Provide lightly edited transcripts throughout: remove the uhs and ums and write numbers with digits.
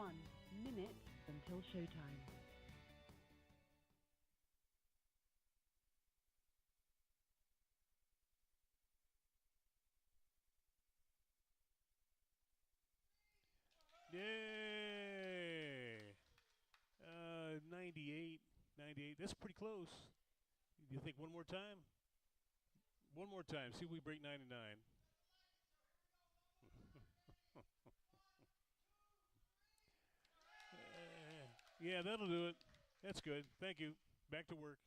1 minute until showtime. Yay! 98. That's pretty close. Do you think one more time? One more time. See if we break 99. Yeah, that'll do it. That's good. Thank you. Back to work.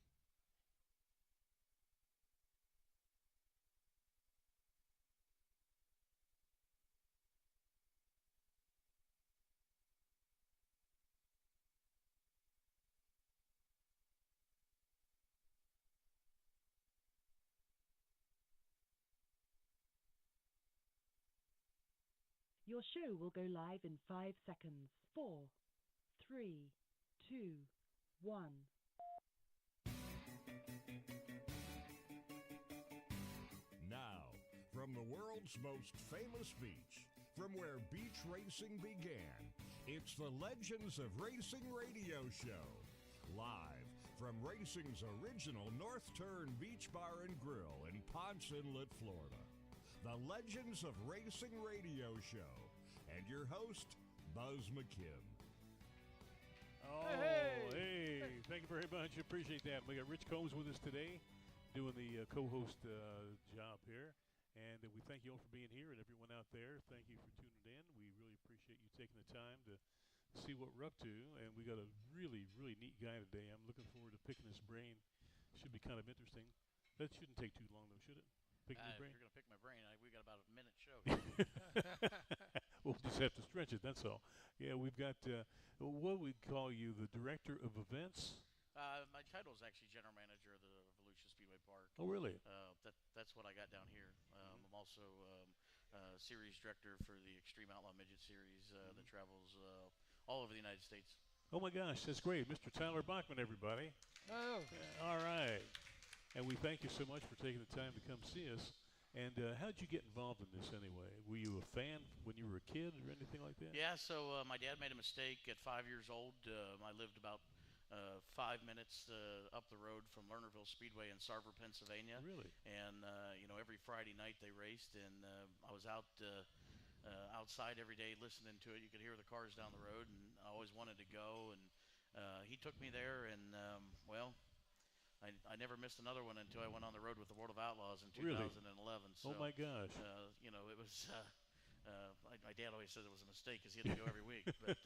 Your show will go live in 5 seconds. 4, 3, 2, 1. Now, from the world's most famous beach, from where beach racing began, it's the Legends of Racing radio show. Live from racing's original North Turn Beach Bar and Grill in Ponce Inlet, Florida. The Legends of Racing radio show. And your host, Buzz McKim. Oh, hey. Thank you very much. Appreciate that. We got Rich Combs with us today, doing the co-host job here. And we thank you all for being here, and everyone out there, thank you for tuning in. We really appreciate you taking the time to see what we're up to. And we got a really, really neat guy today. I'm looking forward to picking his brain. Should be kind of interesting. That shouldn't take too long, though, should it? If you're going to pick my brain, we got about a minute show. We'll just have to stretch it, that's all. Yeah, we've got, what we call you, the director of events? My title is actually general manager of the Volusia Speedway Park. Oh, really? That's what I got down here. I'm also series director for the Extreme Outlaw Midget Series that travels all over the United States. Oh, my gosh, that's great. Mr. Tyler Bachman, everybody. Oh. All right. And we thank you so much for taking the time to come see us. And how did you get involved in this anyway? Were you a fan when you were a kid or anything like that? Yeah, so my dad made a mistake at 5 years old. I lived about 5 minutes up the road from Lernerville Speedway in Sarver, Pennsylvania. Really? And, every Friday night they raced, and I was outside every day listening to it. You could hear the cars down the road, and I always wanted to go. And he took me there, and, I never missed another one until I went on the road with the World of Outlaws in 2011. Really? So, oh, my gosh. It was my dad always said it was a mistake because he had to go every week. But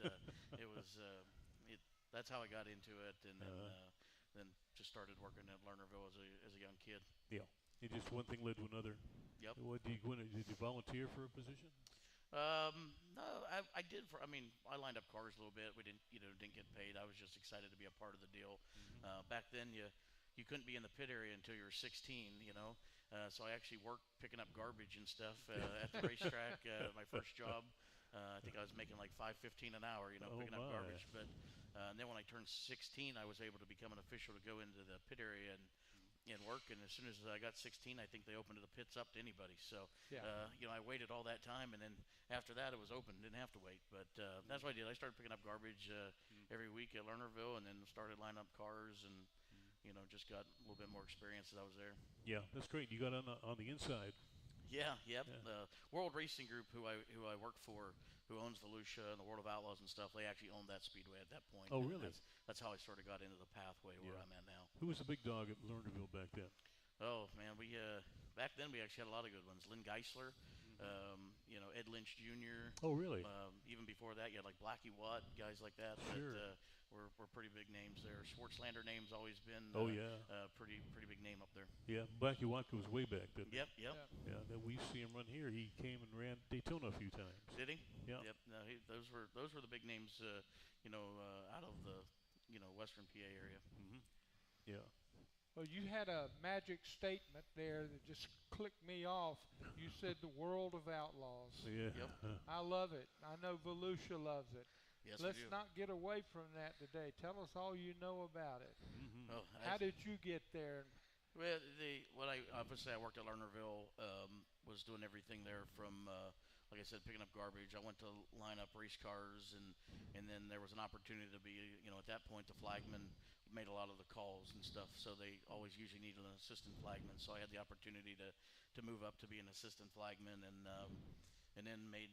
it was that's how I got into it, and then just started working at Lernerville as a young kid. Yeah. It just one thing led to another. Yep. Did you volunteer for a position? No, I did. I lined up cars a little bit. We didn't get paid. I was just excited to be a part of the deal. Mm-hmm. Back then, you couldn't be in the pit area until you were 16, so I actually worked picking up garbage and stuff at the racetrack. My first job, I think I was making like $5.15 an hour, picking up garbage. But and then when I turned 16, I was able to become an official to go into the pit area and work. And as soon as I got 16, I think they opened the pits up to anybody. So, I waited all that time, and then after that, it was open. Didn't have to wait. But that's what I did. I started picking up garbage every week at Lernerville, and then started lining up cars and just got a little bit more experience as I was there. Yeah, that's great. You got on the inside. Yeah, yep. The World Racing Group, who I work for, who owns Volusia and the World of Outlaws and stuff, they actually owned that speedway at that point. Oh, really? That's how I sort of got into the pathway where I'm at now. Who was the big dog at Lernerville back then? Oh, man, we back then we actually had a lot of good ones. Lynn Geisler, Ed Lynch Jr. Oh, really? Even before that, you had like Blackie Watt, guys like that. Sure. That were pretty big names there. Schwartzlander name's always been pretty big name up there. Yeah, Blackie Watt goes way back, didn't he? Yep. Yeah, that we see him run here. He came and ran Daytona a few times. Did he? Yeah. Yep. No, those were the big names, out of the Western PA area. Mm-hmm. Yeah. Well, you had a magic statement there that just clicked me off. You said the World of Outlaws. Yeah. Yep. I love it. I know Volusia loves it. Yes, Let's we do. not get away from that today. Tell us all you know about it. Mm-hmm. Oh, how did you get there? Well, obviously I worked at Lernerville, was doing everything there from like I said, picking up garbage. I went to line up race cars, and then there was an opportunity to be, at that point, the flagman made a lot of the calls and stuff, so they always usually needed an assistant flagman. So I had the opportunity to move up to be an assistant flagman, and then made,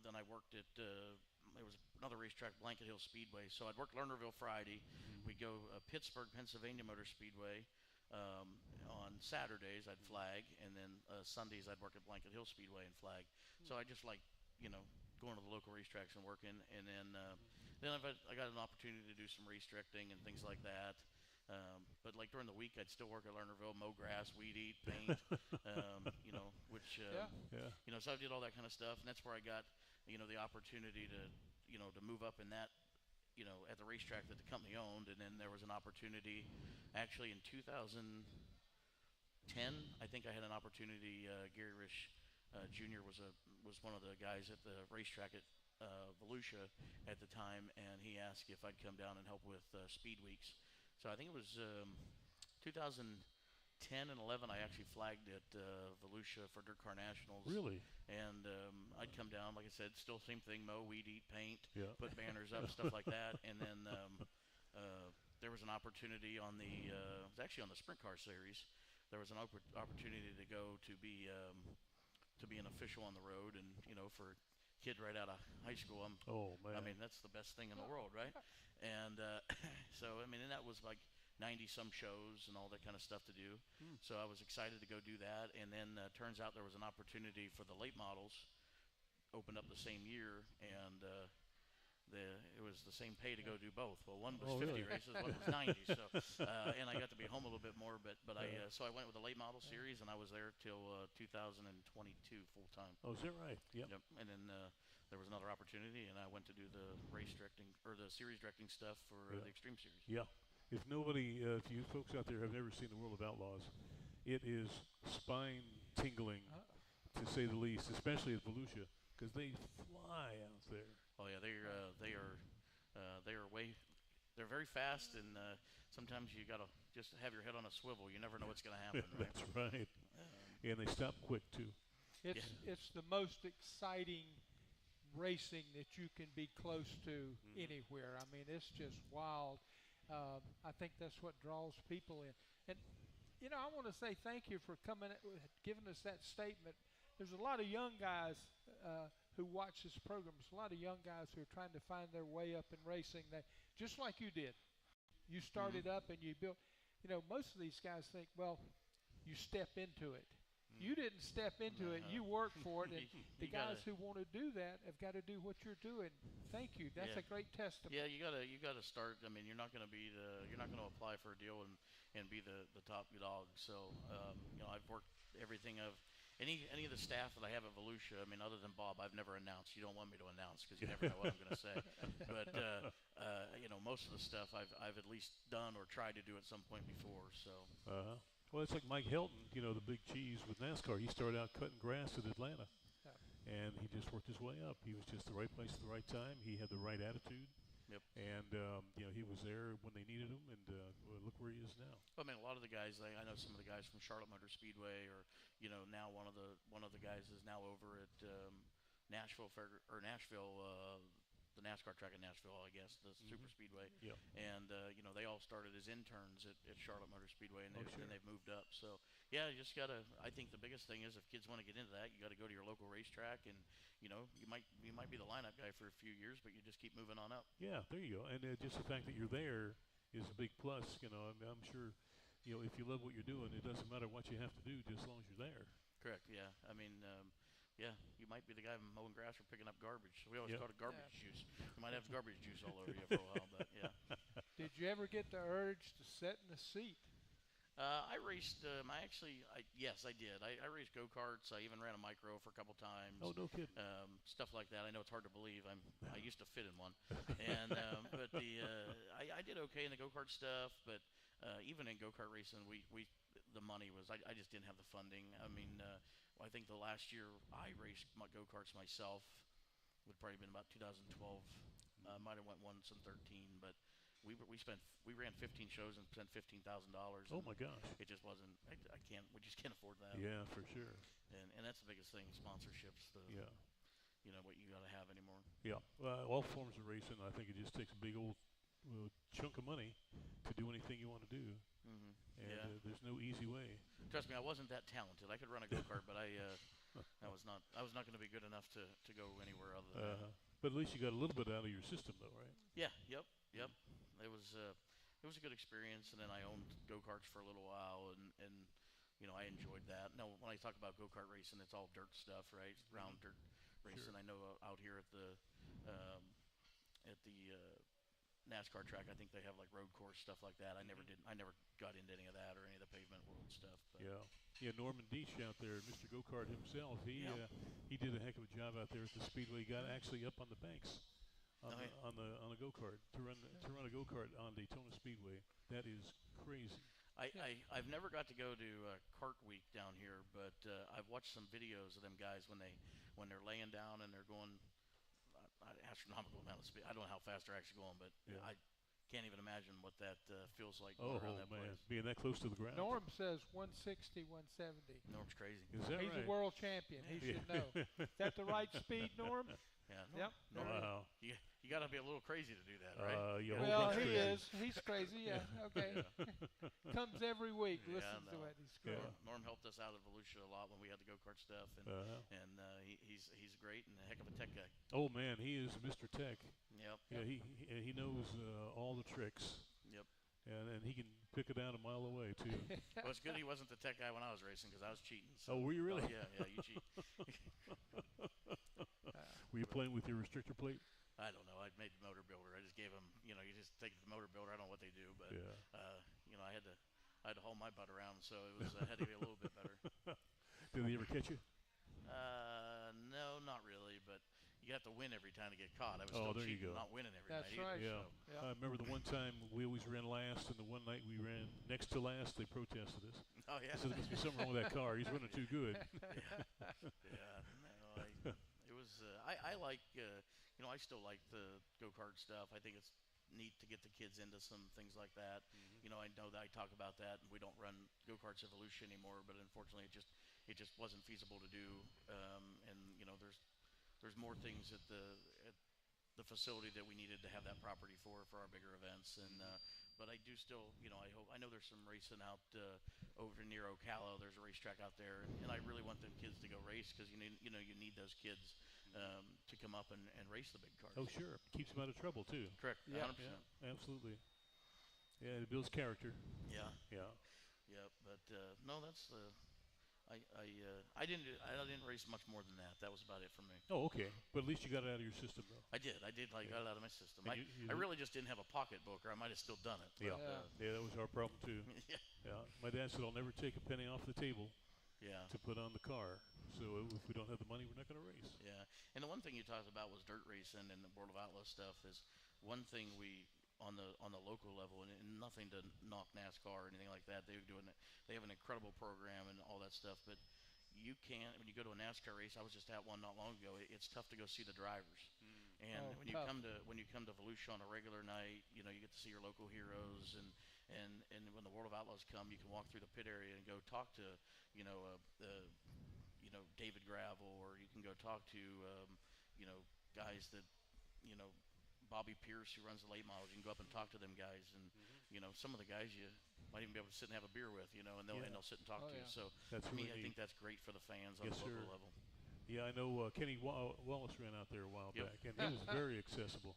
then I worked at it was another racetrack, Blanket Hill Speedway. So I'd work Lernerville Friday. We'd go Pittsburgh, Pennsylvania Motor Speedway. On Saturdays I'd flag, and then Sundays I'd work at Blanket Hill Speedway and flag. So I just like, going to the local racetracks and working, and then I got an opportunity to do some race directing and things like that. But like during the week, I'd still work at Lernerville, mow grass, weed eat, paint, so I did all that kind of stuff, and that's where I got, the opportunity to move up in that, at the racetrack that the company owned. And then there was an opportunity, actually in 2010, I think I had an opportunity. Gary Risch Jr. was one of the guys at the racetrack at Volusia at the time, and he asked if I'd come down and help with speed weeks. So I think it was 2010 and 11. I actually flagged at Volusia for Dirt Car Nationals. Really? And I'd come down, like I said, still same thing: mow, weed eat, paint, Yeah. put banners up, stuff like that. And then there was an opportunity on it was actually on the Sprint Car Series. There was an opportunity to go to be an official on the road, and for a kid right out of high school, Oh man. I mean, that's the best thing in the world, right? And so, I mean, and that was like 90-some shows and all that kind of stuff to do. So I was excited to go do that. And then turns out there was an opportunity for the late models, opened up the same year, and it was the same pay to go do both. Well, one was 50 really? races, one was 90. So, and I got to be home a little bit more, but so I went with the late model series, and I was there till 2022 full time. Oh, is that right? Yep. And then there was another opportunity, and I went to do the race directing or the series directing stuff for the Extreme Series. Yeah. If you folks out there have never seen the World of Outlaws, it is spine tingling, to say the least, especially at Volusia, because they fly out there. Oh yeah, they're very fast, and sometimes you gotta just have your head on a swivel. You never know what's gonna happen. Right? That's right. And they stop quick too. It's the most exciting racing that you can be close to anywhere. I mean, it's just wild. I think that's what draws people in. And I want to say thank you for giving us that statement. There's a lot of young guys who watch this program. There's a lot of young guys who are trying to find their way up in racing. That just like you did. You started up and you built. Most of these guys think, well, you step into it. You didn't step into it. You worked for it, and the guys who want to do that have got to do what you're doing. Thank you. That's a great testament. Yeah, you gotta start. I mean, you're not gonna apply for a deal and be the top dog. So I've worked everything of any of the staff that I have at Volusia. I mean, other than Bob, I've never announced. You don't want me to announce because you never know what I'm gonna say. But most of the stuff I've at least done or tried to do at some point before. So. Well, it's like Mike Helton, the big cheese with NASCAR. He started out cutting grass in Atlanta, and he just worked his way up. He was just the right place at the right time. He had the right attitude. Yep. And he was there when they needed him, and look where he is now. I mean, a lot of the guys. I know some of the guys from Charlotte Motor Speedway, or now one of the guys is now over at Nashville, the NASCAR track in Nashville, I guess, the Super Speedway. Yeah. And they all started as interns at Charlotte Motor Speedway, and they've moved up. So yeah, you just gotta. I think the biggest thing is if kids want to get into that, you got to go to your local racetrack, and you might be the lineup guy for a few years, but you just keep moving on up. Yeah, there you go. And just the fact that you're there is a big plus. I'm sure, if you love what you're doing, it doesn't matter what you have to do, just as long as you're there. Correct. Yeah. I mean. Yeah, you might be the guy mowing grass or picking up garbage. We always call it garbage juice. You might have garbage juice all over you for a while, but yeah. Did you ever get the urge to sit in the seat? I raced. Yes, I did. I raced go-karts. I even ran a micro for a couple times. Oh, no kidding. Stuff like that. I know it's hard to believe. I used to fit in one, and but I did okay in the go-kart stuff. But even in go-kart racing, the money was. I just didn't have the funding. I mean. I think the last year I raced my go-karts myself would probably been about 2012. Might have went once in 13, but we ran 15 shows and spent $15,000. Oh my gosh! It just wasn't. We just can't afford that. Yeah, for sure. And that's the biggest thing, sponsorships. Yeah. what you got to have anymore. Yeah, all forms of racing. I think it just takes a big old chunk of money to do anything you want to do, Mm-hmm. and Yeah. there's no easy way. Trust me, I wasn't that talented. I could run a go-kart, but I was not going to be good enough to go anywhere other than that. But at least you got a little bit out of your system, though, right? Yeah. Yep. Yep. It was a good experience, and then I owned go-karts for a little while, and I enjoyed that. No, when I talk about go-kart racing, it's all dirt stuff, right? Round dirt racing. Sure. I know out here um, at the NASCAR track, I think they have like road course stuff like that. I never got into any of that or any of the pavement world stuff. But Yeah. Norman Deach out there, Mr. Go-Kart himself. Yeah. He did a heck of a job out there at the Speedway. He got actually up on the banks on Oh, yeah. the go-kart to run a go-kart on Daytona Speedway. That is crazy. I've never got to go to Kart Week down here, but I've watched some videos of them guys when they're laying down and they're going astronomical amount of speed. I don't know how fast they're actually going, but Yeah. I can't even imagine what that feels like Oh, going around that man, place. being that close to the ground. Norm says 160, 170. Norm's crazy. Is that He's right? a world champion. He should know. Is that the right speed, Norm? Yeah. Yep. Norm, Wow. you got to be a little crazy to do that, right? Yeah, a whole Well, bunch he crazy. is. He's crazy. Yeah. Okay. Comes every week. Yeah, Listens no. to it. He's Yeah. great. Norm helped us out at Volusia a lot when we had the go-kart stuff, and he's great and a heck of a tech guy. Oh man, he is Mr. Tech. Yep. Yeah, he knows all the tricks. Yep. And he can pick it down a mile away too. Well, it's good he wasn't the tech guy when I was racing because I was cheating. So. Oh, were you really? Yeah, you cheat. Were you playing with your restrictor plate? I don't know. I made the motor builder. I just gave him, you just take the motor builder. I don't know what they do, but Yeah. I had to haul my butt around, so it was had to be a little bit better. Did they ever catch you? No, not really, but you have to win every time to get caught. I was Oh, still there you cheating, go. not winning every That's night either, right. Yeah. so. Yeah. I remember the one time we always ran last, and the one night we ran next to last, they protested us. Oh yeah. They said there must be something wrong with that car. He's running too good. Yeah, no, it was. I like. I still like the go-kart stuff. I think it's neat to get the kids into some things like that. I know that I talk about that, and we don't run go-karts Evolution anymore, but unfortunately, it just wasn't feasible to do. And there's more things at the facility that we needed to have that property for our bigger events. And but I do still, I know there's some racing out over near Ocala. There's a racetrack out there, and I really want them kids to go race because you need those kids to come up and race the big cars. Oh, sure. Keeps him out of trouble too. Correct. Yeah. 100%. Yeah, absolutely. Yeah, it builds character. Yeah. Yeah. Yeah. But no, that's I didn't race much more than that. That was about it for me. Oh, okay. But at least you got it out of your system, though. I did. I got it out of my system. And I really just didn't have a pocketbook, or I might have still done it. Yeah. But, Yeah, that was our problem too. yeah. Yeah. My dad said I'll never take a penny off the table Yeah. to put on the car. So if we don't have the money, we're not going to race. Yeah. And the one thing you talked about was dirt racing and the World of Outlaw stuff. Is one thing we on the local level, and nothing to knock NASCAR or anything like that. They have an incredible program and all that stuff, but you can't, when you go to a NASCAR race, I was just at one not long ago, it's tough to go see the drivers. And Oh, when you come to Volusia on a regular night, you get to see your local heroes, and when the World of Outlaws come, you can walk through the pit area and go talk to David Gravel, or you can go talk to guys that Bobby Pierce, who runs the late models. You can go up and talk to them guys, and some of the guys you might even be able to sit and have a beer with, and they'll sit and talk to you. yeah. So That's to me, really I think neat. that's great for the fans on Yes, the local sir. level. Yeah, I know Kenny Wallace ran out there a while Yep. back, and he was very accessible.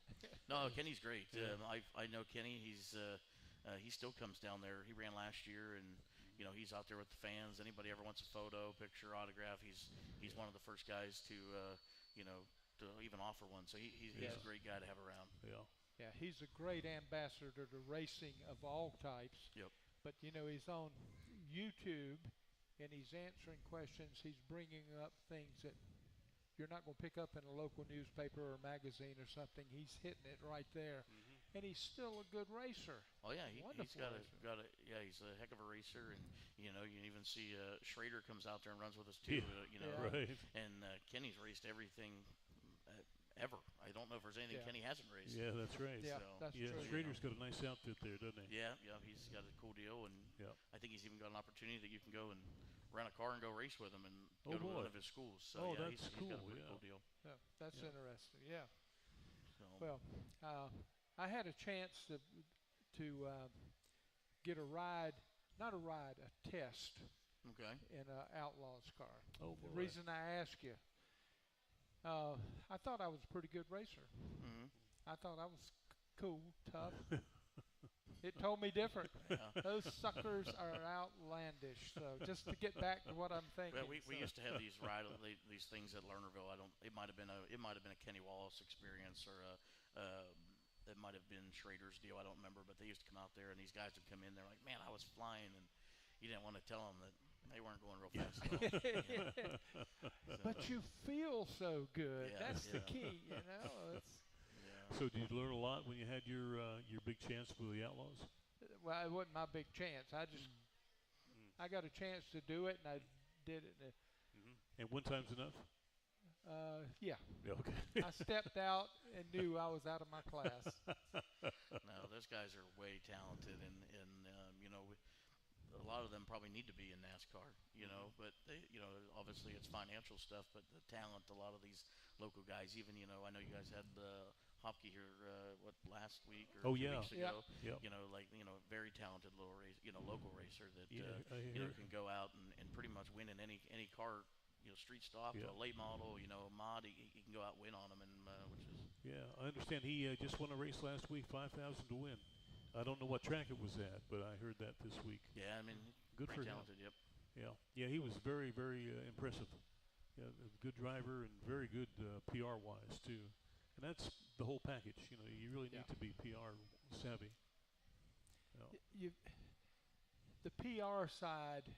No, Kenny's great. Yeah. I know Kenny. He still comes down there. He ran last year, and he's out there with the fans. Anybody ever wants a photo, picture, autograph, he's one of the first guys to to even offer one. So he's Yeah. a great guy to have around. Yeah. Yeah, he's a great ambassador to racing of all types. Yep. But he's on YouTube and he's answering questions. He's bringing up things that you're not going to pick up in a local newspaper or magazine or something. He's hitting it right there, and he's still a good racer. Oh yeah, he's Wonderful got racer. he's a heck of a racer, and you can even see Schrader comes out there and runs with us too. Yeah. Right. And Kenny's raced everything ever. I don't know if there's anything Yeah. Kenny hasn't raced. Yeah, that's right. Yeah, So, that's Yeah, true. Schrader's got a nice outfit there, doesn't he? Yeah, he's got a cool deal, and Yeah. I think he's even got an opportunity that you can go and rent a car and go race with him and Oh, go to boy. one of his schools. So Oh, yeah, that's he's cool, got a pretty yeah. cool deal. Yeah, that's Yeah. interesting. Yeah. So Well, I had a chance to get a ride, not a ride, a test okay. in an Outlaws car. Oh, The boy. reason I ask you, I thought I was a pretty good racer. Hmm. I thought I was cool, tough. It told me different. Yeah. Those suckers are outlandish. So just to get back to what I'm thinking. Well, we so. used to have these these things at Lernerville. I don't. It might have been a Kenny Wallace experience, or it might have been Schrader's deal. I don't remember, but they used to come out there, and these guys would come in. They're like, "Man, I was flying," and you didn't want to tell them that they weren't going real fast at all. But you feel so good. Yeah, That's the yeah. key, you know. It's, Yeah. So did you learn a lot when you had your big chance with the Outlaws? well, it wasn't my big chance. I got a chance to do it, and I did it. And one time's enough? Yeah. Yeah, okay. I stepped out and knew I was out of my class. No, those guys are way talented, and you know, a lot of them probably need to be in NASCAR, you know, but they, you know, obviously it's financial stuff, but the talent, a lot of these local guys, even, you know, I know you guys had Hopke here, last week or Oh, 2 yeah. weeks ago, Yep. you know, like, you know, very talented local racer that, Yeah, I you know, hear- can go out and pretty much win in any car, you know, street stock, Yeah. a late model, you know, mod, he can go out and win on them, and which is, Yeah, I understand he just won a race last week, 5,000 to win. I don't know what track it was at, but I heard that this week. yeah, I mean, Good for pretty him. talented, yep. Yeah, he was very, very impressive. Yeah, a good driver and very good PR-wise, too. And that's the whole package. You know, you really need Yeah. to be PR savvy. Yeah. The PR side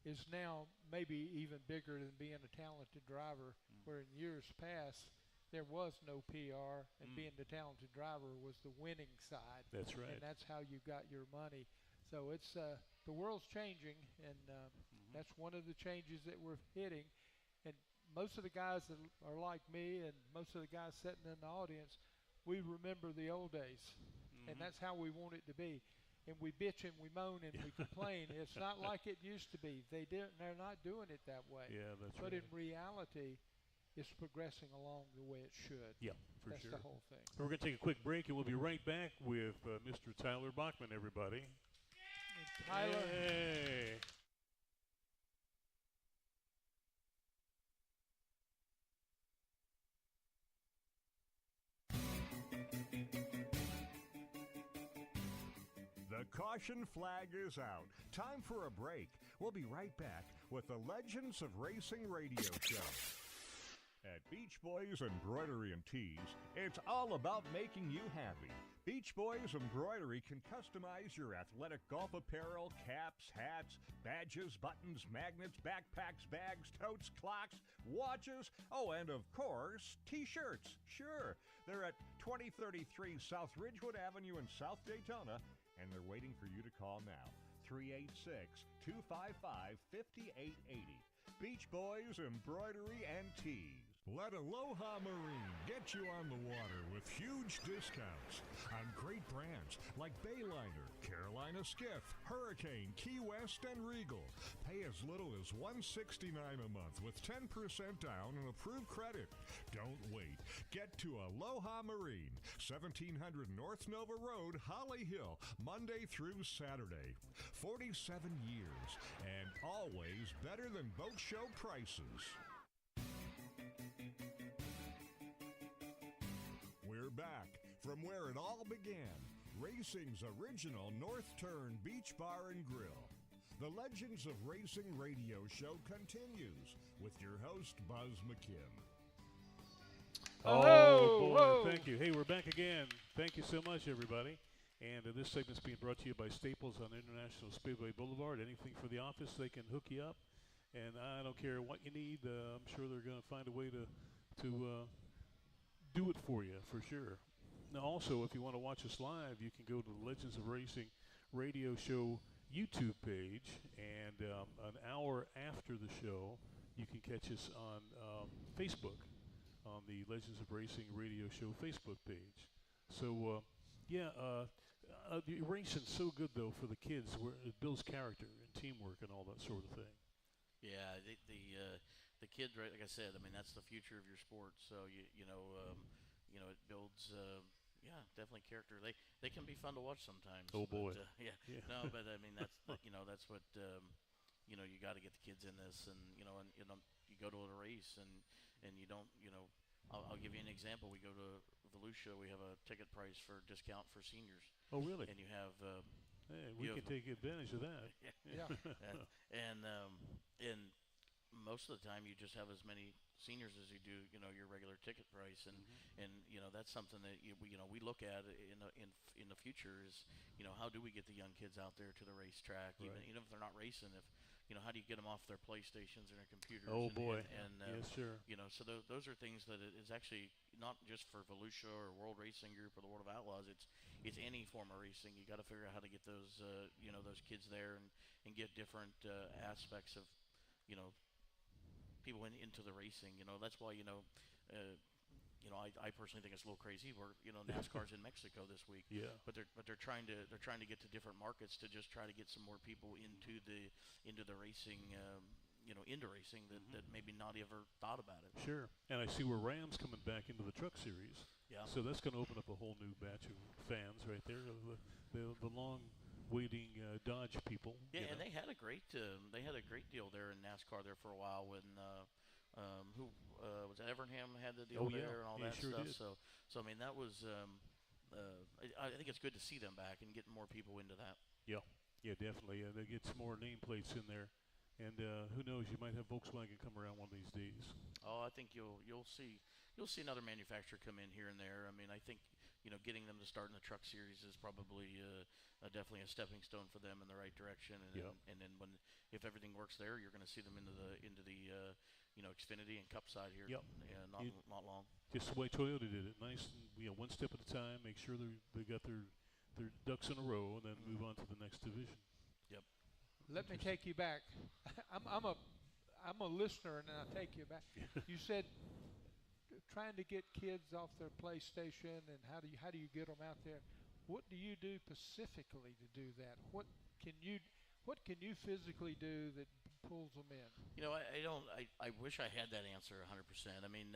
is now maybe even bigger than being a talented driver, where in years past there was no PR, and being the talented driver was the winning side. That's right. And that's how you got your money. So it's the world's changing, and that's one of the changes that we're hitting. And most of the guys that are like me, and most of the guys sitting in the audience, we remember the old days, and that's how we want it to be. And we bitch and we moan and we complain. It's not like it used to be. They're not doing it that way. Yeah, that's But right. in reality, it's progressing along the way it should. Yeah, for That's sure. the whole thing. We're going to take a quick break, and we'll be right back with Mr. Tyler Bachman, everybody. And Tyler, Hey. The caution flag is out. Time for a break. We'll be right back with the Legends of Racing radio show. At Beach Boys Embroidery and Tees, it's all about making you happy. Beach Boys Embroidery can customize your athletic golf apparel, caps, hats, badges, buttons, magnets, backpacks, bags, totes, clocks, watches, oh, and of course, T-shirts. Sure, they're at 2033 South Ridgewood Avenue in South Daytona, and they're waiting for you to call now. 386-255-5880. Beach Boys Embroidery and Tees. Let Aloha Marine get you on the water with huge discounts on great brands like Bayliner, Carolina Skiff, Hurricane, Key West, and Regal. Pay as little as $169 a month with 10% down and approved credit. Don't wait. Get to Aloha Marine, 1700 North Nova Road, Holly Hill, Monday through Saturday. 47 years and always better than boat show prices. We're back from where it all began, racing's original North Turn Beach Bar and Grill. The Legends of Racing radio show continues with your host, Buzz McKim. Oh, boy, whoa. thank you. Hey, we're back again. Thank you so much, everybody. And this segment's being brought to you by Staples on International Speedway Boulevard. Anything for the office, they can hook you up. And I don't care what you need. I'm sure they're going to find a way to do it for you, for sure. Now, also, if you want to watch us live, you can go to the Legends of Racing radio show YouTube page. And an hour after the show, you can catch us on Facebook, on the Legends of Racing radio show Facebook page. So, racing's so good, though, for the kids. It builds character and teamwork and all that sort of thing. Yeah, the kids, right? Like I said, I mean that's the future of your sport. So you know it builds. Yeah, definitely character. They can be fun to watch sometimes. Oh boy. But, yeah. Yeah. No, but I mean that's what you got to get the kids in this, and you go to a race and you don't I'll give you an example. We go to Volusia. We have a ticket price for discount for seniors, Oh really? and you have Hey, we can take advantage of that. Yeah. and most of the time you just have as many seniors as you do your regular ticket price, and that's something that we look at in the future is how do we get the young kids out there to the racetrack, Right. even if they're not racing, if how do you get them off their PlayStations and their computers? Oh and, boy. and Yes, sir. so those are things that is actually not just for Volusia or World Racing Group or the World of Outlaws. It's any form of racing. You got to figure out how to get those those kids there and get different aspects of people into the racing. That's why I personally think it's a little crazy. Where NASCAR's in Mexico this week, Yeah. but they're trying to get to different markets to just try to get some more people into the racing, into racing that maybe not ever thought about it. Sure. And I see where Ram's coming back into the truck series. Yeah. So that's going to open up a whole new batch of fans right there. The long waiting Dodge people. Yeah, and they had a great deal there in NASCAR there for a while when who was it, Evernham had the deal there and all he that sure stuff. did. So I mean that was I think it's good to see them back and getting more people into that. Yeah, definitely. They get some more nameplates in there, and who knows? You might have Volkswagen come around one of these days. Oh, I think you'll see another manufacturer come in here and there. I mean, I think getting them to start in the truck series is probably definitely a stepping stone for them in the right direction. And then if everything works there, you're going to see them into the Xfinity and Cup side here. Yep. Not long. Just the way Toyota did it, nice, and, one step at a time. Make sure they got their ducks in a row, and then move on to the next division. Yep. Let me take you back. I'm a listener, and then I'll take you back. You said trying to get kids off their PlayStation, and how do you get them out there? What do you do specifically to do that? What can you physically do that pulls them in? I don't. I wish I had that answer 100%. I mean,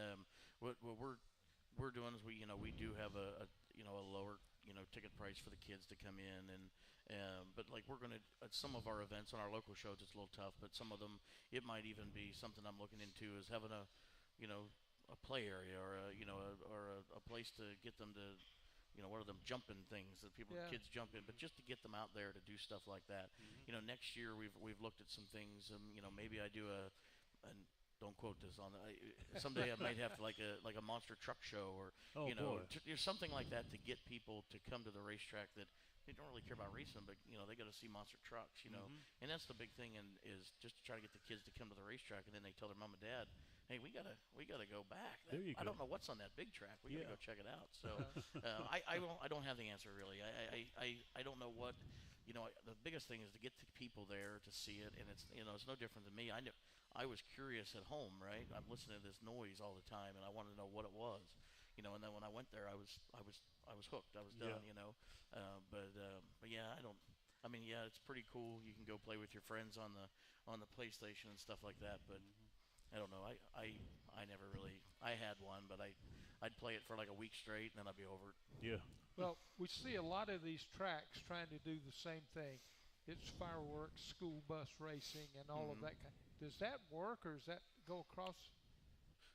what we're doing is we do have a lower ticket price for the kids to come in, and but like we're gonna at some of our events on our local shows it's a little tough, but some of them it might even be something I'm looking into is having a play area or a place to get them to what are them jumping things that kids jump in, but just to get them out there to do stuff like that. Next year we've looked at some things. Maybe I do and don't quote this on someday I might have like a monster truck show or something like that to get people to come to the racetrack that they don't really care about racing, but they got to see monster trucks. And that's the big thing, and is just to try to get the kids to come to the racetrack, and then they tell their mom and dad, hey, we gotta go back. There you go. I don't know what's on that big track. We gotta go check it out. So I don't have the answer really. I don't know what. The biggest thing is to get the people there to see it, and it's it's no different than me. I was curious at home, right? I'm listening to this noise all the time, and I wanted to know what it was. And then when I went there, I was hooked. I was done. But yeah, it's pretty cool. You can go play with your friends on the PlayStation and stuff like that. But I don't know. I never really. I had one, but I'd play it for like a week straight, and then I'd be over it. Yeah. Well, we see a lot of these tracks trying to do the same thing. It's fireworks, school bus racing, and all of that kind. Does that work, or does that go across?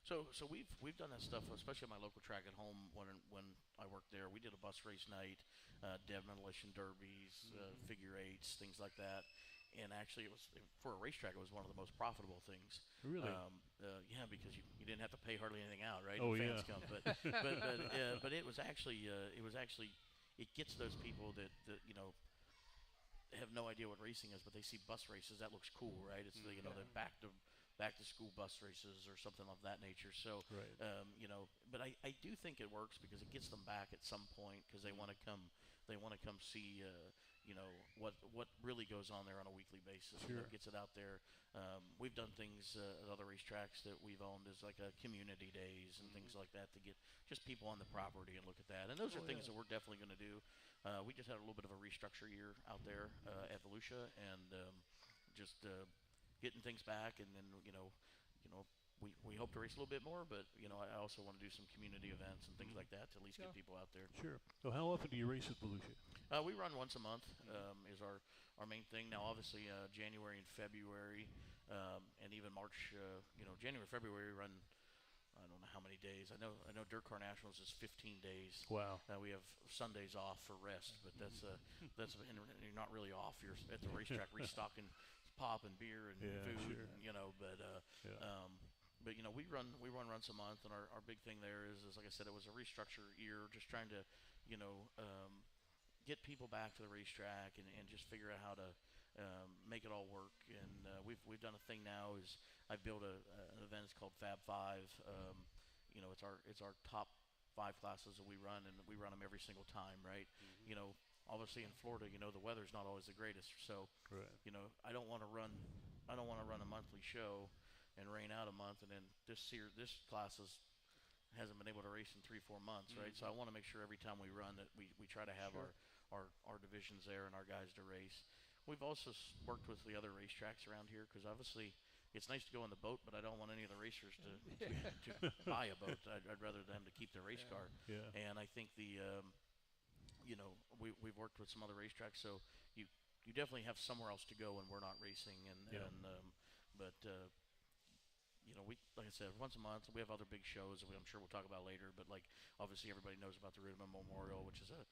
So we've done that stuff, especially at my local track at home when I worked there. We did a bus race night, demolition derbies, figure eights, things like that. And actually, it was for a racetrack. It was one of the most profitable things. Really? Yeah, because you didn't have to pay hardly anything out, right? Oh, the fans yeah. come. But it was actually it gets those people that have no idea what racing is, but they see bus races. That looks cool, right? It's the the back to school bus races or something of that nature. So Right. But I do think it works because it gets them back at some point because they want to come. They want to come see. What really goes on there on a weekly basis. Sure. Gets it out there. We've done things at other racetracks that we've owned as like a community days and things like that to get just people on the property and look at that. And those are things that we're definitely going to do. We just had a little bit of a restructure year out there at Volusia, and just getting things back, and then we hope to race a little bit more, but I also want to do some community events and things like that to at least get people out there. Sure. So how often do you race at Volusia? We run once a month is our main thing. Now, obviously, January and February, and even March. January, February, we run. I don't know how many days. I know Dirt Car Nationals is 15 days. Wow. We have Sundays off for rest, but that's and you're not really off. You're at the racetrack restocking pop and beer and food, sure. But we run once a month, and our big thing there is like I said, it was a restructure year, just trying to get people back to the racetrack and just figure out how to make it all work. And we've done a thing now is I've built an event. It's called Fab Five. It's our top 5 classes that we run, and we run them every single time, right? Obviously in Florida, the weather's not always the greatest. So, right. I don't want to run a monthly show and rain out a month, and then this class hasn't been able to race in 3-4 months, right? So I want to make sure every time we run that we try to have our divisions there and our guys to race. We've also worked with the other racetracks around here, because obviously it's nice to go on the boat, but I don't want any of the racers to buy a boat. I'd rather them to keep their race car. Yeah. And I think we've worked with some other racetracks, so you definitely have somewhere else to go when we're not racing. We, like I said, once a month. We have other big shows that I'm sure we'll talk about later. But like obviously everybody knows about the Ridman Memorial, which is a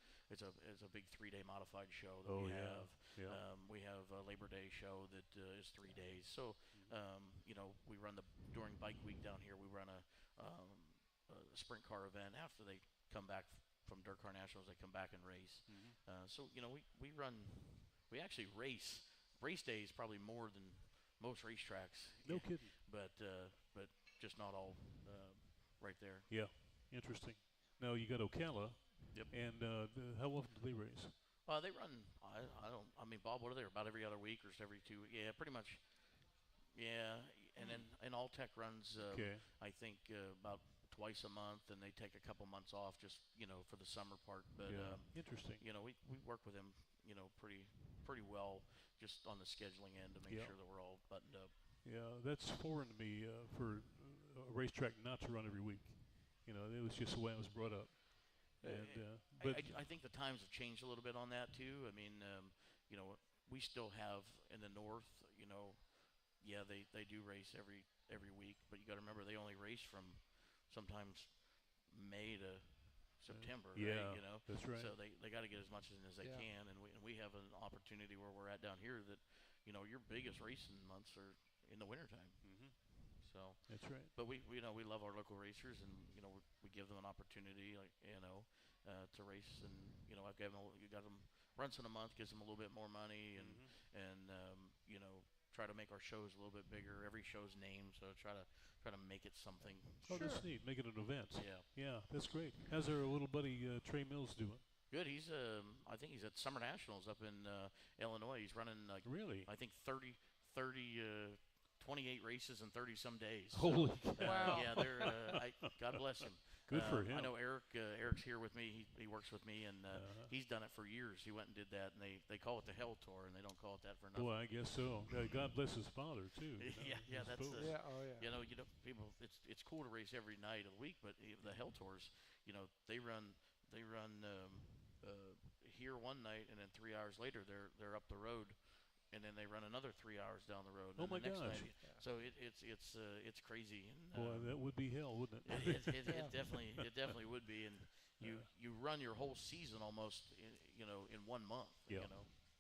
big 3-day modified show that we have. Yeah. We have a Labor Day show that is 3 days. So we run during Bike Week down here. We run a sprint car event after they come back from Dirt Car Nationals. They come back and race. So we actually race. Race days probably more than most racetracks. No kidding. But just not all right there. Yeah, interesting. Now you got Ocala. Yep. And how often do they race? They run. I mean, Bob, what are they? About every other week or every 2 weeks? Yeah, pretty much. Yeah, and then Alltech runs. I think about twice a month, and they take a couple months off just for the summer part. But interesting. We work with them pretty well just on the scheduling end to make sure that we're all buttoned up. Yeah, that's foreign to me for a racetrack not to run every week. It was just the way I was brought up. And but I think the times have changed a little bit on that too. I mean, we still have in the north. They do race every week, but you got to remember they only race from sometimes May to September, right? That's right. So they got to get as much in as they can, and we have an opportunity where we're at down here that your biggest racing months are in the wintertime. So that's right. But we love our local racers, and we give them an opportunity, to race. And I've got them once in a month, gives them a little bit more money, and try to make our shows a little bit bigger. Every show's named, so try to make it something. Oh, that's neat. Make it an event. Yeah, that's great. How's our little buddy Trey Mills doing? Good. He's I think he's at Summer Nationals up in Illinois. He's running really, I think 28 races in 30 some days. Holy wow! Yeah, God bless him. Good for him. I know Eric's here with me. He works with me, and he's done it for years. He went and did that, and they call it the Hell Tour, and they don't call it that for nothing. Well, I guess so. God bless his father too. That's yeah. People. It's cool to race every night of the week, but the Hell Tours, they run here one night, and then 3 hours later they're up the road. And then they run another 3 hours down the road. Oh my gosh! So it's crazy. And, boy, that would be hell, wouldn't it? It definitely would be. And you run your whole season almost in 1 month. Yeah.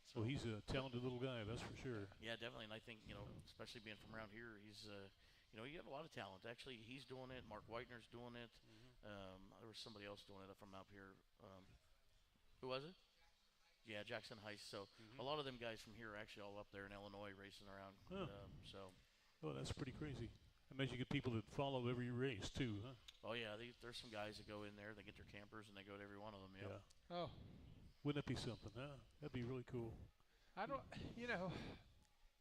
So well, he's a talented little guy, that's for sure. Yeah, definitely. And I think especially being from around here, he's you have a lot of talent. Actually, he's doing it. Mark Whitener's doing it. There was somebody else doing it from up here. Who was it? Yeah, Jackson Heiss. So a lot of them guys from here are actually all up there in Illinois racing around. Oh, that's pretty crazy. I imagine you get people that follow every race too, huh? Oh yeah, there's some guys that go in there. They get their campers and they go to every one of them. Yeah. Oh, wouldn't that be something, huh? That'd be really cool. I don't.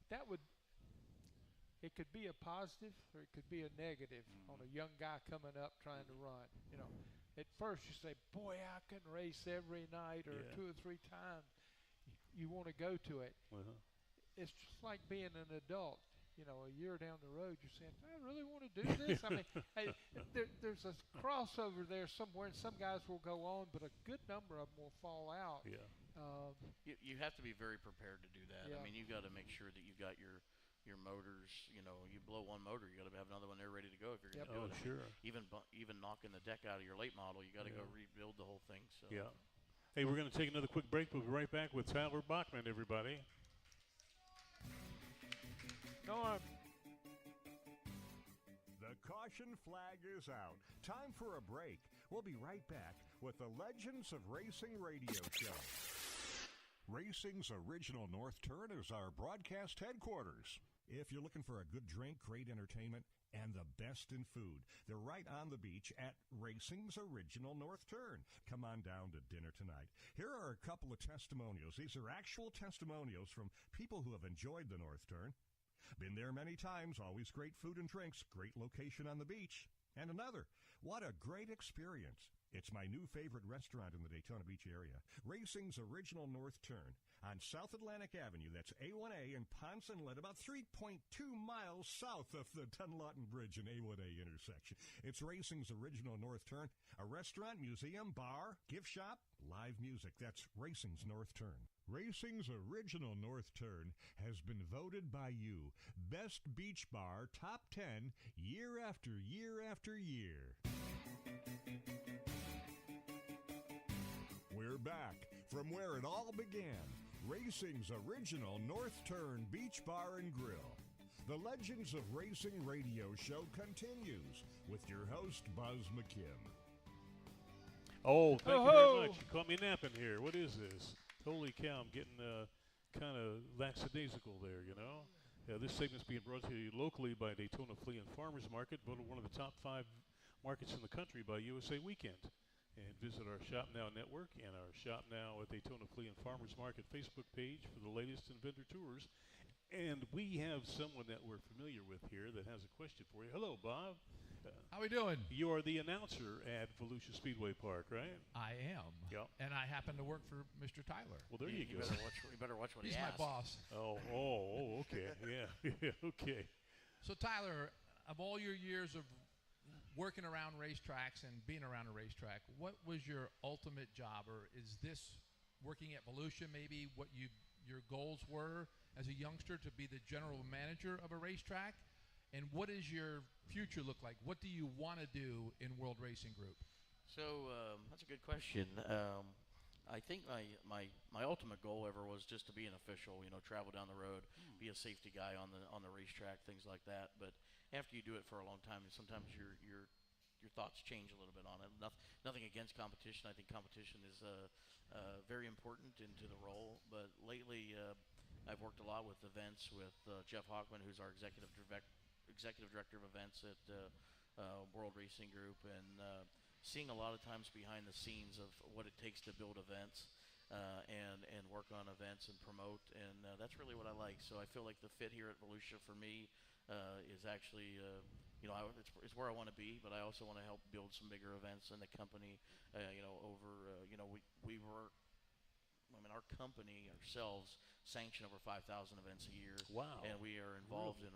That would. It could be a positive or it could be a negative on a young guy coming up trying to run. At first you say, boy, I can race every night or 2 or 3 times. You want to go to it. it's just like being an adult. You know, a year down the road, you're saying, "Do I really want to do this?" I mean, hey, there's a crossover there somewhere, and some guys will go on, but a good number of them will fall out. Yeah. Um, You have to be very prepared to do that. I yeah, mean, you got to make sure that you've got your motors. You know, you blow one motor, you got to have another one there ready to go if you're going Yep. to do Oh, it. I mean, sure. even knocking the deck out of your late model, you got to go Yeah. rebuild the whole thing. So Yeah. Hey, we're going to take another quick break. We'll be right back with Tyler Bachman, everybody. Norm, The caution flag is out. Time for a break. We'll be right back with the Legends of Racing radio show. Racing's original North Turn is our broadcast headquarters. If you're looking for a good drink, great entertainment, and the best in food, they're right on the beach at Racing's original North Turn. Come on down to dinner tonight. Here are a couple of testimonials. These are actual testimonials from people who have enjoyed the North Turn. Been there many times, always great food and drinks, great location on the beach. And another, what a great experience. It's my new favorite restaurant in the Daytona Beach area, Racing's Original North Turn on South Atlantic Avenue. That's A1A in Ponce Inlet, about 3.2 miles south of the Dunlawton Bridge and A1A intersection. It's Racing's Original North Turn, a restaurant, museum, bar, gift shop, live music. That's Racing's North Turn. Racing's Original North Turn has been voted by you Best Beach Bar Top 10 year after year after year. We're back from where it all began. Racing's Original North Turn Beach Bar and Grill. The Legends of Racing radio show continues with your host, Buzz McKim. Oh, thank you very much. You caught me napping here. What is this? Holy cow, I'm getting kind of lackadaisical there, you know. This segment's being brought to you locally by Daytona Flea and Farmers Market, voted one of the top 5 markets in the country by USA Weekend. And visit our Shop Now network and our Shop Now at Daytona Flea and Farmers Market Facebook page for the latest in vendor tours. And we have someone that we're familiar with here that has a question for you. Hello, Bob. How we doing? You are the announcer at Volusia Speedway Park, right? I am. Yep. And I happen to work for Mr. Tyler. Well, there you you go. better watch what He's he my asks. boss. Oh, okay. Yeah. Okay. So Tyler, of all your years of working around racetracks and being around a racetrack, what was your ultimate job, or is this working at Volusia maybe what your goals were as a youngster to be the general manager of a racetrack? And what does your future look like? What do you want to do in World Racing Group? So that's a good question. I think my ultimate goal ever was just to be an official. You know, travel down the road, be a safety guy on the racetrack, things like that. But after you do it for a long time, sometimes your thoughts change a little bit on it. Nothing against competition. I think competition is very important into the role. But lately, I've worked a lot with events with Jeff Hockman, who's our executive director of events at World Racing Group, and seeing a lot of times behind the scenes of what it takes to build events and work on events and promote, and that's really what I like. So I feel like the fit here at Volusia for me is actually it's where I want to be, but I also want to help build some bigger events in the company. We work. I mean, our company ourselves sanction over 5,000 events a year. Wow. And we are involved in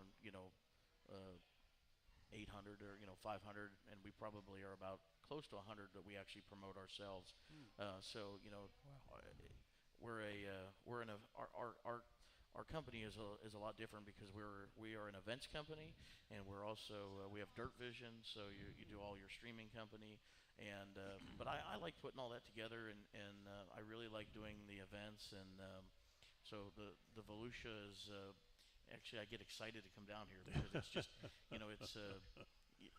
800 or 500, and we probably are about close to 100 that we actually promote ourselves. So our company is a lot different because we are an events company, and we're also we have Dirt Vision, so you do all your streaming company, and but I like putting all that together, and I really like doing the events, and so the Volusia is. Actually, I get excited to come down here because it's just, it's.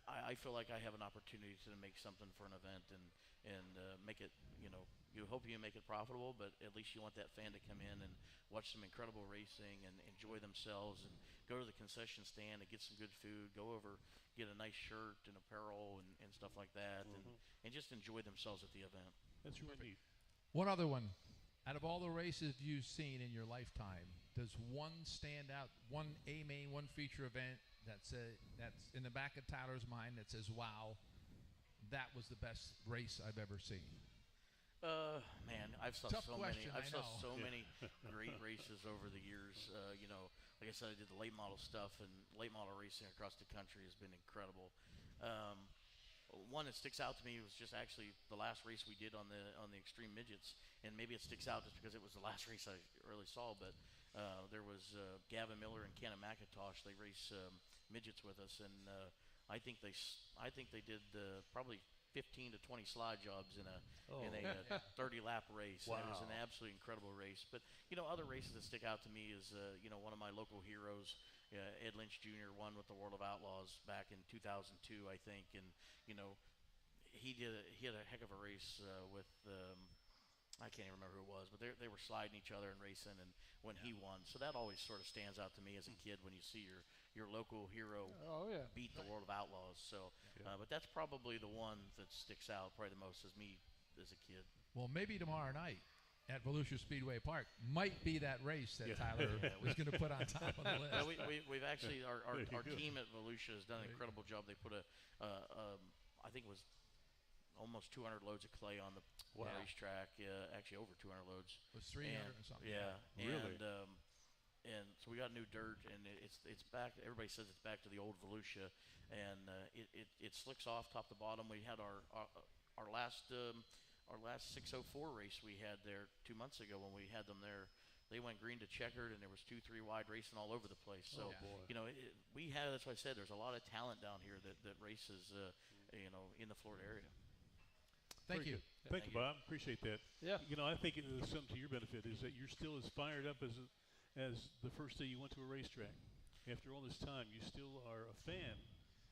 I feel like I have an opportunity to make something for an event and make it. You hope you make it profitable, but at least you want that fan to come in and watch some incredible racing and enjoy themselves and go to the concession stand and get some good food, go over, get a nice shirt and apparel and stuff like that, and just enjoy themselves at the event. That's really neat. One other one. Out of all the races you've seen in your lifetime, does one stand out, one feature event that's in the back of Tyler's mind that says, wow, that was the best race I've ever seen? Man, I've saw Tough so question, many. I've I saw know. so many great races over the years. Like I said, I did the late model stuff, and late model racing across the country has been incredible. Um, One that sticks out to me was just actually the last race we did on the extreme midgets, and maybe it sticks out just because it was the last race I really saw. But there was Gavin Miller and Kenna McIntosh. They race midgets with us, and I think they did probably 15 to 20 slide jobs in a 30 lap race. Wow. And it was an absolutely incredible race. But other races that stick out to me is one of my local heroes. Ed Lynch Jr. won with the World of Outlaws back in 2002, I think, and he had a heck of a race with I can't even remember who it was, but they were sliding each other and racing, and when he won, so that always sort of stands out to me as a kid when you see your local hero beat the World of Outlaws. So, but that's probably the one that sticks out probably the most as me as a kid. Well, maybe tomorrow night at Volusia Speedway Park might be that race that Tyler was going to put on top of the list. Well, we've actually our team at Volusia has done an incredible job. They put I think it was almost 200 loads of clay on the racetrack. Actually over 200 loads. It was 300 or something. Yeah, really. And so we got new dirt, and it's back. Everybody says it's back to the old Volusia, and it slicks off top to bottom. We had our last 604 race we had there 2 months ago when we had them there. They went green to checkered, and there was 2-3 wide racing all over the place. So we have. That's why I said there's a lot of talent down here that races in the Florida area. Thank you. Thank you, Bob. Appreciate that. Yeah. I think something to your benefit is that you're still as fired up as the first day you went to a racetrack. After all this time, you still are a fan,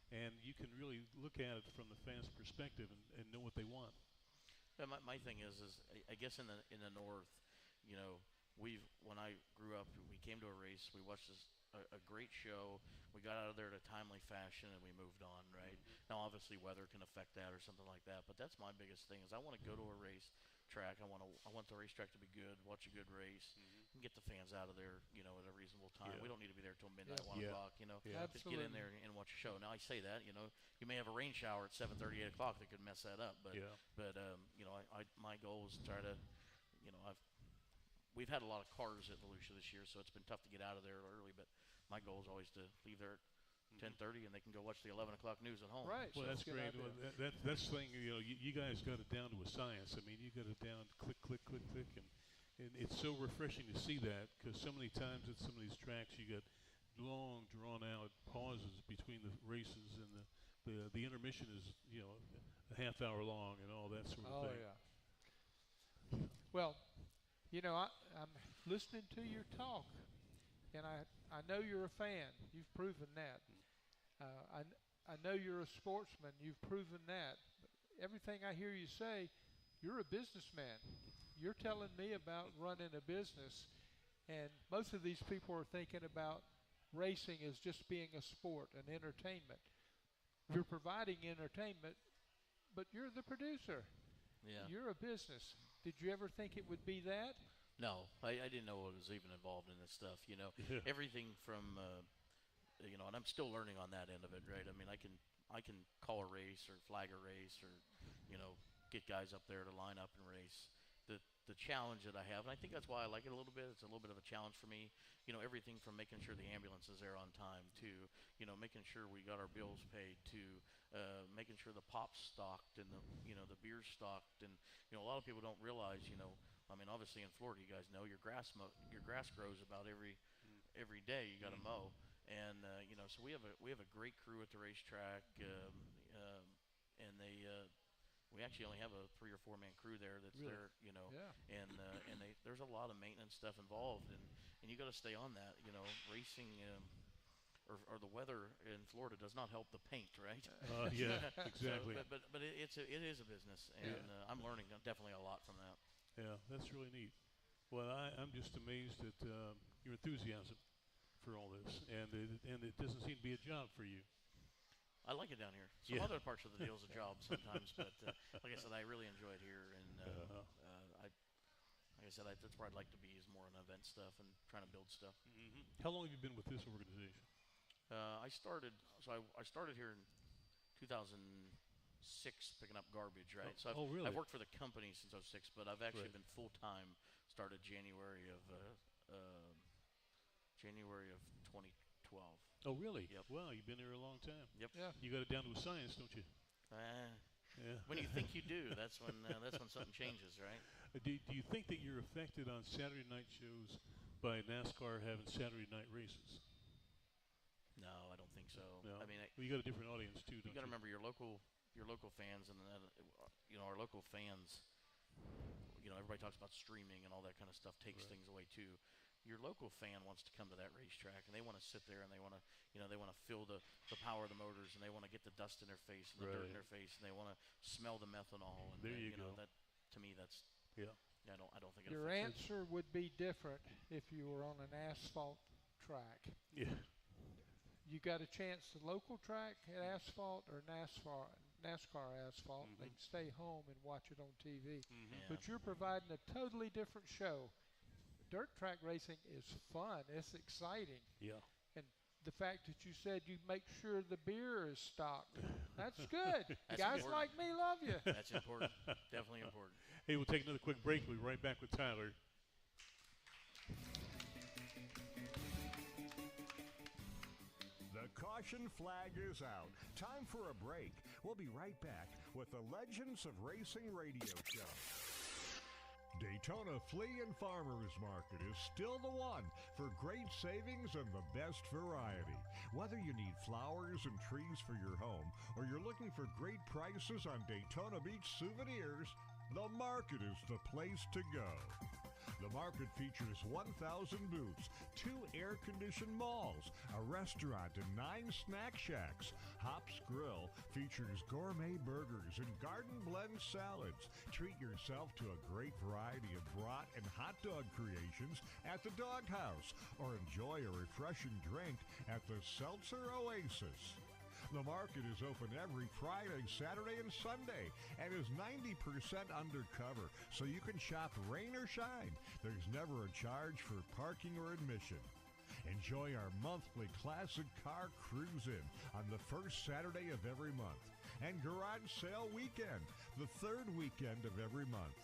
and you can really look at it from the fans' perspective and know what they want. Yeah, my thing is I guess in the north, when I grew up, we came to a race, we watched a great show, we got out of there in a timely fashion, and we moved on. Right now, obviously, weather can affect that or something like that, but that's my biggest thing is I want to go to a race track. I want the racetrack to be good, watch a good race, and get the fans out of there, at a reasonable time. Yeah. We don't need to be there till midnight, 1 Yeah. o'clock. Yeah. Just get in there and watch a show. Now I say that, you may have a rain shower at 7:30, 8 o'clock that could mess that up, but my goal is to try to, we've had a lot of cars at Volusia this year, so it's been tough to get out of there early, but my goal is always to leave there at 10:30, and they can go watch the 11 o'clock news at home. Right. Well, that's great. Well, that's the thing. You guys got it down to a science. I mean, you got it down click, click, click, click, and it's so refreshing to see that because so many times at some of these tracks you got long, drawn-out pauses between the races, and the intermission is a half hour long and all that sort of thing. Yeah. Well, I'm listening to your talk, and I know you're a fan. You've proven that. I know you're a sportsman. You've proven that. Everything I hear you say, you're a businessman. You're telling me about running a business, and most of these people are thinking about racing as just being a sport, an entertainment. You're providing entertainment, but you're the producer. Yeah. You're a business. Did you ever think it would be that? No, I didn't know what was even involved in this stuff. Everything from and I'm still learning on that end of it, right? I mean, I can call a race or flag a race or get guys up there to line up and race. The challenge that I have, and I think that's why I like it a little bit. It's a little bit of a challenge for me. Everything from making sure the ambulance is there on time to making sure we got our bills paid to making sure the pop's stocked and the beer's stocked, and a lot of people don't realize I mean, obviously in Florida, you guys know your grass grows about every day. You got to mow, and so we have a great crew at the racetrack, and we actually only have a 3 or 4 man crew there that's Really? there, Yeah. and there's a lot of maintenance stuff involved, and you got to stay on that, racing. Or the weather in Florida does not help the paint, right? Yeah, exactly. So, but it is a business, and I'm learning definitely a lot from that. Yeah, that's really neat. Well, I'm just amazed at your enthusiasm for all this, and it doesn't seem to be a job for you. I like it down here. Some other parts of the deal is a job sometimes, but like I said, I really enjoy it here, and like I said, that's where I'd like to be is more on event stuff and trying to build stuff. Mm-hmm. How long have you been with this organization? I started here in 2000. '06 picking up garbage, right? Oh, So really? I've worked for the company since '06, but I've actually Right. been full time. Started January of 2012. Oh, really? Yep. Wow, you've been there a long time. Yep. Yeah. You got it down to a science, don't you? Uh, Yeah. when you think you do, that's when something changes, right? Do you think that you're affected on Saturday night shows by NASCAR having Saturday night races? No, I don't think so. No. I mean, Well, you got a different audience too, you don't got to you? remember your local fans, and then our local fans. Everybody talks about streaming and all that kind of stuff takes Right. things away too. Your local fan wants to come to that racetrack, and they want to sit there, and they want to, they want to feel the power of the motors, and they want to get the dust in their face and the dirt in Right. their face, and they want to smell the methanol. And There you know, go. that to me, that's Yeah. I don't think it Your affects answer would be different if you were on an asphalt track. Yeah. You got a chance to local track at asphalt or NASCAR asphalt. They Mhm. can stay home and watch it on TV. Mm-hmm. Yeah. But you're providing a totally different show. Dirt track racing is fun. It's exciting. Yeah. And the fact that you said you make sure the beer is stocked, that's good. That's Guys important. like me love you. That's important. Definitely important. Hey, we'll take another quick break. We'll be right back with Tyler. The caution flag is out. Time for a break. We'll be right back with the Legends of Racing radio show. Daytona Flea and Farmers Market is still the one for great savings and the best variety. Whether you need flowers and trees for your home or you're looking for great prices on Daytona Beach souvenirs, the market is the place to go. The market features 1,000 booths, 2 air-conditioned malls, a restaurant, and 9 snack shacks. Hops Grill features gourmet burgers and garden blend salads. Treat yourself to a great variety of brat and hot dog creations at the Doghouse, or enjoy a refreshing drink at the Seltzer Oasis. The market is open every Friday, Saturday, and Sunday, and is 90% undercover, so you can shop rain or shine. There's never a charge for parking or admission. Enjoy our monthly classic car cruise-in on the first Saturday of every month, and garage sale weekend, the third weekend of every month.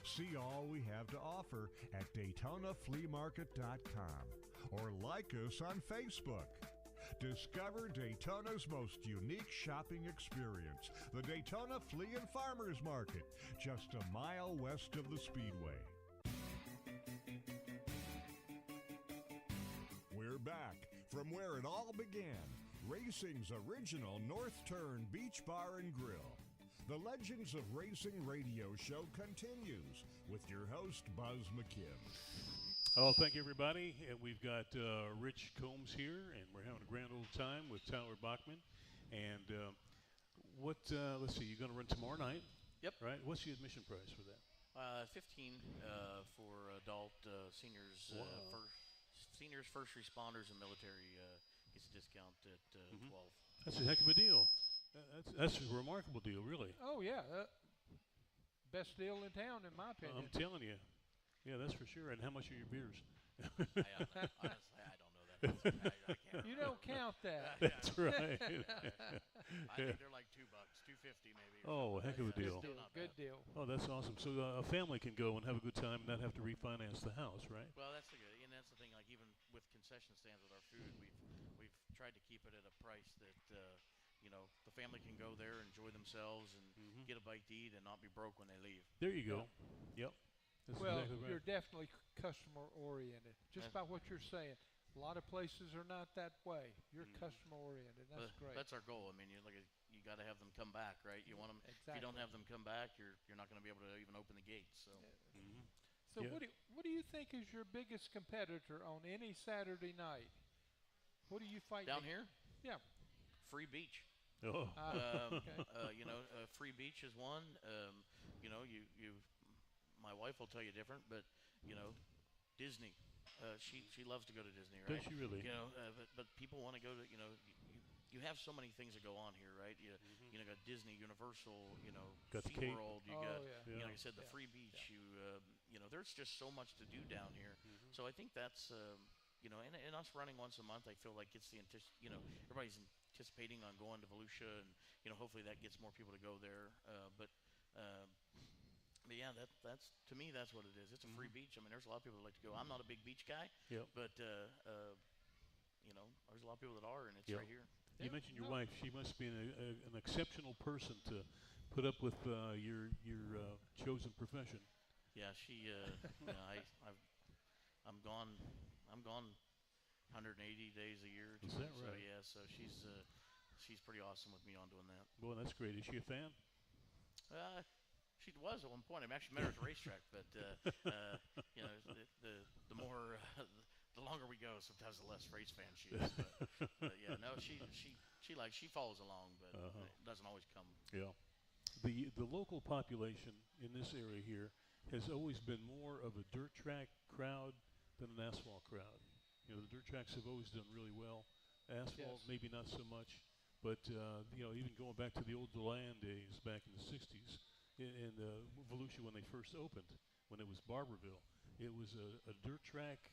See all we have to offer at DaytonaFleaMarket.com or like us on Facebook. Discover Daytona's most unique shopping experience, the Daytona Flea and Farmers Market, just a mile west of the Speedway. We're back from where it all began, racing's original North Turn Beach Bar and Grill. The Legends of Racing radio show continues with your host, Buzz McKim. Oh, thank you, everybody. And we've got Rich Combs here, and we're having a grand old time with Tyler Bachman. And let's see, you're going to run tomorrow night? Yep. Right? What's the admission price for that? 15 for adult seniors, Wow. seniors, first responders, and military gets a discount at 12. That's a heck of a deal. That's a remarkable deal, really. Oh, yeah. Best deal in town, in my opinion. I'm telling you. Yeah, that's for sure. And how much are your beers? Honestly, I don't know that. I can't. You don't count that. That's right. I think they're like $2, $2.50 maybe. Oh, a heck of a deal. Good deal. Not Good bad. deal. Oh, that's awesome. So a family can go and have a good time and not have to refinance the house, right? Well, that's the good, and that's the thing. Like even with concession stands with our food, we've tried to keep it at a price that the family can go there, enjoy themselves, and get a bite to eat, and not be broke when they leave. There you go. Yep. That's Well, exactly right. you're definitely customer oriented. Just Yeah. by what you're saying. A lot of places are not that way. You're customer oriented. That's great. That's our goal. I mean, you got to have them come back, right? You want them. If you don't have them come back, you're not going to be able to even open the gates. So. So Yeah. what do you think is your biggest competitor on any Saturday night? What do you fight Down here, Yeah. free beach. Oh. Okay. Free beach is one. My wife will tell you different, but Disney. She loves to go to Disney, right? Does she really? But people want to go to you have so many things that go on here, right? You got Disney, Universal, Got the Cape. SeaWorld, you Oh, got yeah. like I said, the Yeah. free beach. There's just so much to do down here. So I think that's and us running once a month, I feel like gets the everybody's anticipating on going to Volusia, and hopefully that gets more people to go there. But yeah, that's to me that's what it is. It's a free beach. I mean, there's a lot of people that like to go. I'm not a big beach guy, but there's a lot of people that are, and it's right here. You mentioned your wife. She must be an exceptional person to put up with your chosen profession. Yeah, she. I'm gone 180 days a year. Is that so, right? Yeah, so she's pretty awesome with me on doing that. Boy, that's great. Is she a fan? She was at one point. I actually met her at the racetrack, but the more the longer we go, sometimes the less race fan she is. But yeah, no, she follows along, but it doesn't always come. Yeah, the local population in this area here has always been more of a dirt track crowd than an asphalt crowd. The dirt tracks have always done really well. Asphalt, maybe not so much. But, even going back to the old DeLand days back in the 60s, in Volusia when they first opened, when it was Barberville, it was a dirt track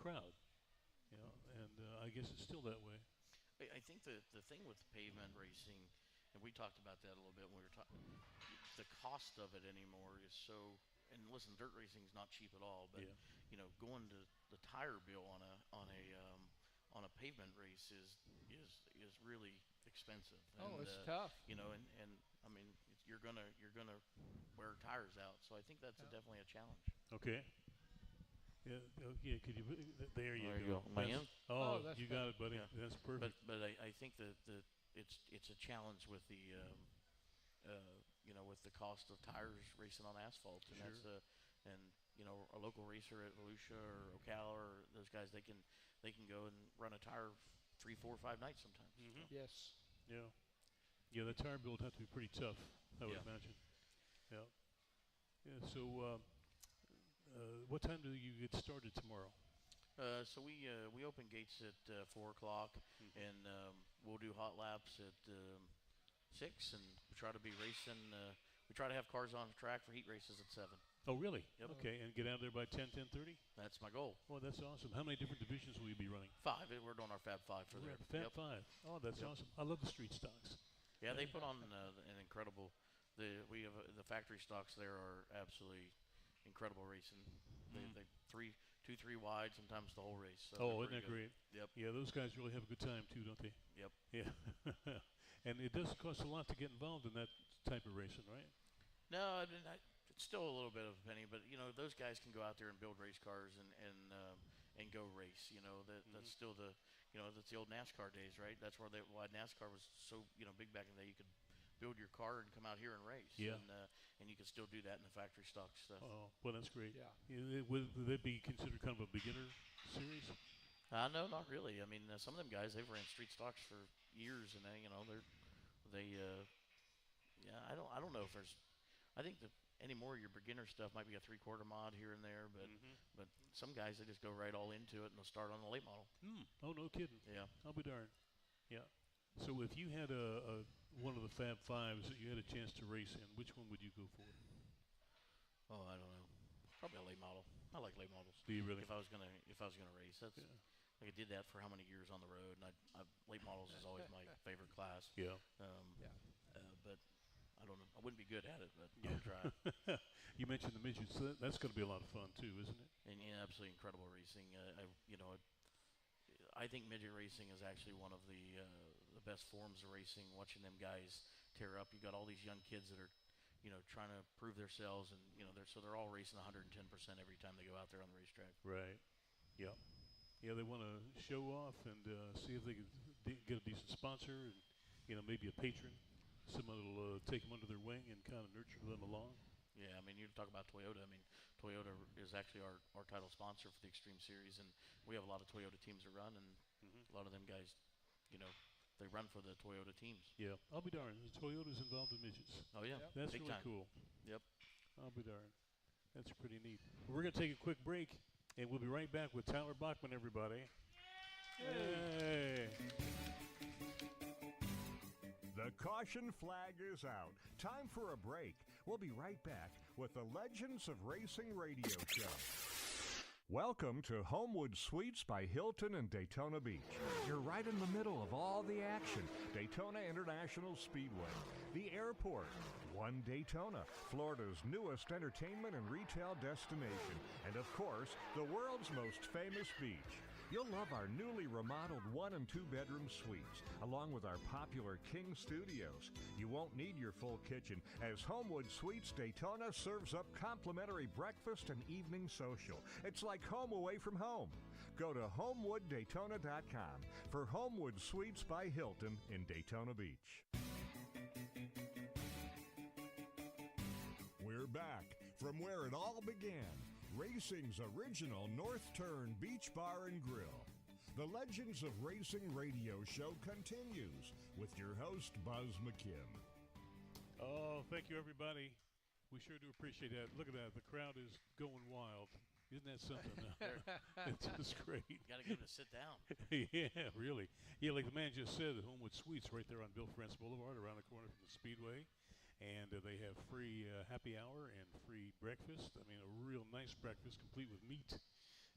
crowd, and I guess it's still that way. I think the thing with pavement racing, and we talked about that a little bit when we were talking, the cost of it anymore is so. And listen, dirt racing is not cheap at all. But going to the tire bill on a pavement race is really expensive. It's tough. And I mean you're gonna wear tires out. So I think that's definitely a challenge. Okay. Yeah. Could you? There you go. Am I in? Oh, you got it, buddy. Yeah. That's perfect. But I think that it's a challenge with the with the cost of tires racing on asphalt, and that's a local racer at Volusia or Ocala or those guys, they can go and run a tire 3, 4, 5 nights sometimes. Mm-hmm. Yes. Yeah. Yeah, the tire build have to be pretty tough, I would imagine. Yeah. Yeah. So, what time do you get started tomorrow? So we open gates at 4 o'clock, and we'll do hot laps at 6, and we try to be racing. We try to have cars on the track for heat races at 7. Oh, really? Yep. Okay, and get out there by 10, 10:30? That's my goal. Oh, that's awesome. How many different divisions will you be running? 5. We're doing our Fab 5 for there. Fab 5. Oh, that's awesome. I love the street stocks. Yeah, they put on an incredible. We have the factory stocks there are absolutely incredible racing. They 2, 3 wide, sometimes the whole race. So isn't that great? Yep. Yeah, those guys really have a good time too, don't they? Yep. Yeah. And it does cost a lot to get involved in that type of racing, right? No, I mean, it's still a little bit of a penny, but those guys can go out there and build race cars and go race. That's still that's the old NASCAR days, right? That's why NASCAR was so big back in the day. You could build your car and come out here and race. Yeah. And you can still do that in the factory stock stuff. Oh, well, that's great. Yeah. Would they be considered kind of a beginner series? No, not really. I mean, some of them guys, they've ran street stocks for years, and I don't know if there's. I think that anymore your beginner stuff might be a 3/4 mod here and there, but some guys, they just go right all into it and they'll start on the late model. Oh, no kidding. Yeah. I'll be darned. Yeah. So if you had one of the Fab 5s that you had a chance to race in, which one would you go for? Oh, I don't know. Probably a late model. I like late models. Do you really? If I was gonna race, that's like I did that for how many years on the road, and late models is always my favorite class. Yeah. But I don't know. I wouldn't be good at it, but I'll try. You mentioned the midgets. So that's going to be a lot of fun too, isn't it? And absolutely incredible racing. I think midget racing is actually one of the best forms of racing. Watching them guys tear up. You got all these young kids that are, trying to prove themselves, and they're all racing 110% every time they go out there on the racetrack. Right. Yeah. Yeah, they want to show off and see if they can get a decent sponsor, and maybe a patron. Someone will take them under their wing and kind of nurture them along. Yeah, I mean, you talk about Toyota. I mean, Toyota is actually our title sponsor for the Extreme Series, and we have a lot of Toyota teams that run, and a lot of them guys, they run for the Toyota teams. Yeah, I'll be darned. The Toyota's involved in midgets. Oh, yeah. That's Big really time. cool. Yep. I'll be darned. That's pretty neat. We're going to take a quick break, and we'll be right back with Tyler Bachman, everybody. Hey. The caution flag is out. Time for a break. We'll be right back with the Legends of Racing radio show. Welcome to Homewood Suites by Hilton in Daytona Beach. You're right in the middle of all the action. Daytona International Speedway, the airport, One Daytona, Florida's newest entertainment and retail destination, and of course, the world's most famous beach. You'll love our newly remodeled 1 and 2 bedroom suites, along with our popular King Studios. You won't need your full kitchen, as Homewood Suites Daytona serves up complimentary breakfast and evening social. It's like home away from home. Go to HomewoodDaytona.com for Homewood Suites by Hilton in Daytona Beach. We're back from where it all began. Racing's original North Turn Beach Bar and Grill. The Legends of Racing radio show continues with your host, Buzz McKim. Oh, thank you, everybody. We sure do appreciate that. Look at that. The crowd is going wild. Isn't that something? It's just great. You got to give them to sit down. Yeah, really. Yeah, like the man just said, Homewood Suites right there on Bill France Boulevard around the corner from the Speedway. And they have free happy hour and free breakfast. I mean, a real nice breakfast, complete with meat,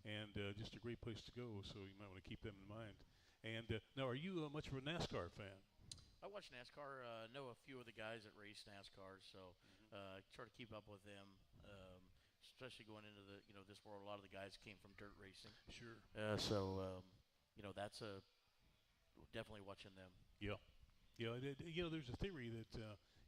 and just a great place to go. So you might want to keep them in mind. And now, are you much of a NASCAR fan? I watch NASCAR. Know a few of the guys that race NASCAR, so try to keep up with them. Especially going into the this world, a lot of the guys came from dirt racing. Sure. So that's definitely watching them. Yeah. Yeah. There's a theory that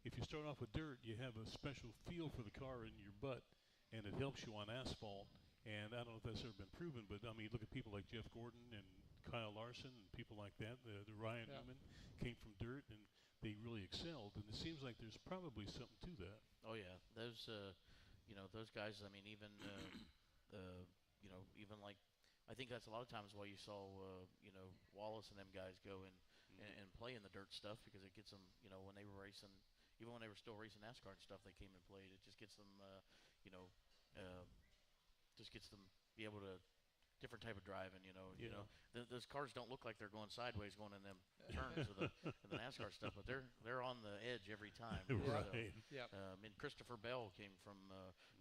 if you start off with dirt, you have a special feel for the car in your butt, and it helps you on asphalt. And I don't know if that's ever been proven, but I mean, look at people like Jeff Gordon and Kyle Larson and people like that. The Ryan Newman came from dirt, and they really excelled. And it seems like there's probably something to that. Oh yeah, those guys. I mean, even even like I think that's a lot of times why you saw Wallace and them guys go and play in the dirt stuff, because it gets them when they were racing. Even when they were still racing NASCAR and stuff, they came and played. It just gets them, be able to different type of driving. Those cars don't look like they're going sideways going in them turns of the NASCAR stuff, but they're on the edge every time. Right. So, and Christopher Bell came from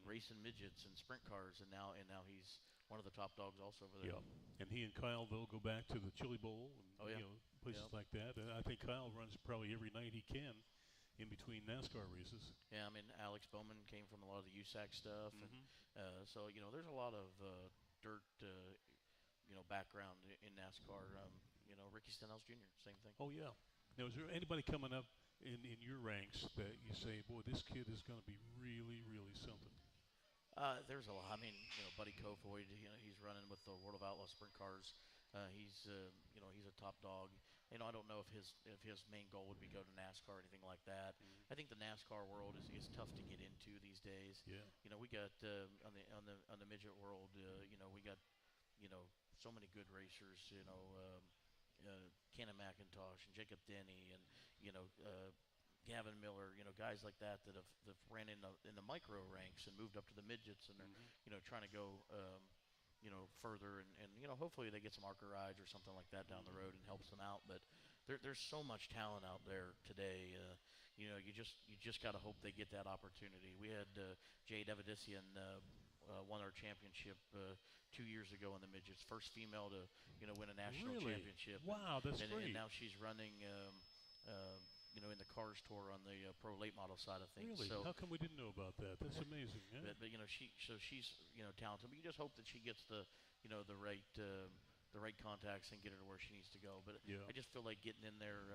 racing midgets and sprint cars, and now he's one of the top dogs also over there. Yeah. And he and Kyle, they'll go back to the Chili Bowl and places like that. I think Kyle runs probably every night he can in between NASCAR races. Yeah, I mean, Alex Bowman came from a lot of the USAC stuff, and so there's a lot of dirt, background in NASCAR. Ricky Stenhouse Jr., same thing. Oh yeah. Now, is there anybody coming up in your ranks that you say, boy, this kid is going to be really, really something? There's a lot. I mean, Buddy Kofoid, he's running with the World of Outlaw sprint cars. He's a top dog. I don't know if his main goal would be go to NASCAR or anything like that. I think the NASCAR world is tough to get into these days. Yeah. We got on the midget world. We got so many good racers. Kenan McIntosh and Jacob Denny and Gavin Miller. Guys like that have ran in the micro ranks and moved up to the midgets, and they're trying to go. Further and hopefully they get some ARCA rides or something like that down the road and helps them out. But there's so much talent out there today. You just got to hope they get that opportunity. We had Jade Evidisian won our championship 2 years ago in the midgets, first female to win a national championship. Wow, that's great. And now she's running. In the Cars Tour on the pro late model side of things. Really? So, how come we didn't know about that? That's amazing. Yeah? But she's talented. But you just hope that she gets the right contacts and get her to where she needs to go. But I just feel like getting in there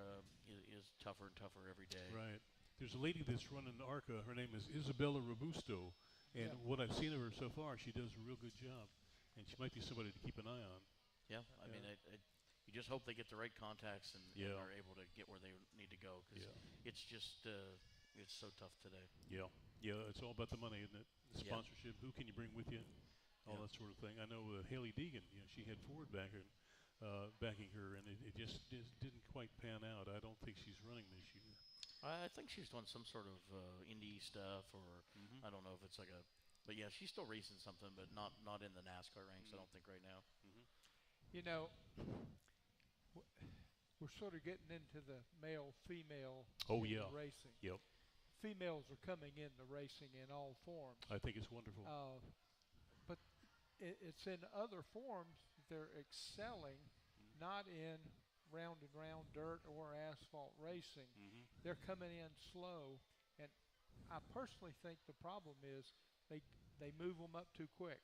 is tougher and tougher every day. Right. There's a lady that's running ARCA. Her name is Isabella Robusto, and what I've seen of her so far, she does a real good job, and she might be somebody to keep an eye on. Yeah, I mean, you just hope they get the right contacts and are able to get where they need to go, because it's just it's so tough today. Yeah, it's all about the money, isn't it? The sponsorship. Who can you bring with you? All that sort of thing. I know Haley Deegan. She had Ford backing her, and it just didn't quite pan out. I don't think she's running this year. I think she's doing some sort of indie stuff, or I don't know if it's like a. But yeah, she's still racing something, but not in the NASCAR ranks. I don't think right now. We're sort of getting into the male-female racing. Yep. Females are coming into racing in all forms. I think it's wonderful. But it's in other forms they're excelling, not in round and round dirt or asphalt racing. They're coming in slow, and I personally think the problem is they move them up too quick.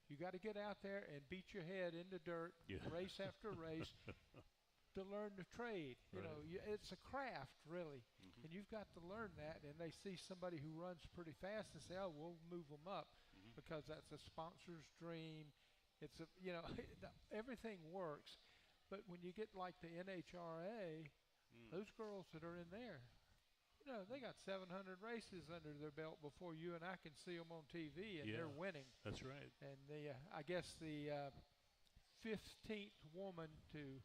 You got to get out there and beat your head in the dirt, race after race, to learn the trade. You know, it's a craft, really, and you've got to learn that. And they see somebody who runs pretty fast and say, "Oh, we'll move them up," because that's a sponsor's dream. It's a, you know, everything works. But when you get like the NHRA, those girls that are in there, you know, they got 700 races under their belt before you and I can see them on TV, and they're winning. That's right. And I guess the 15th woman to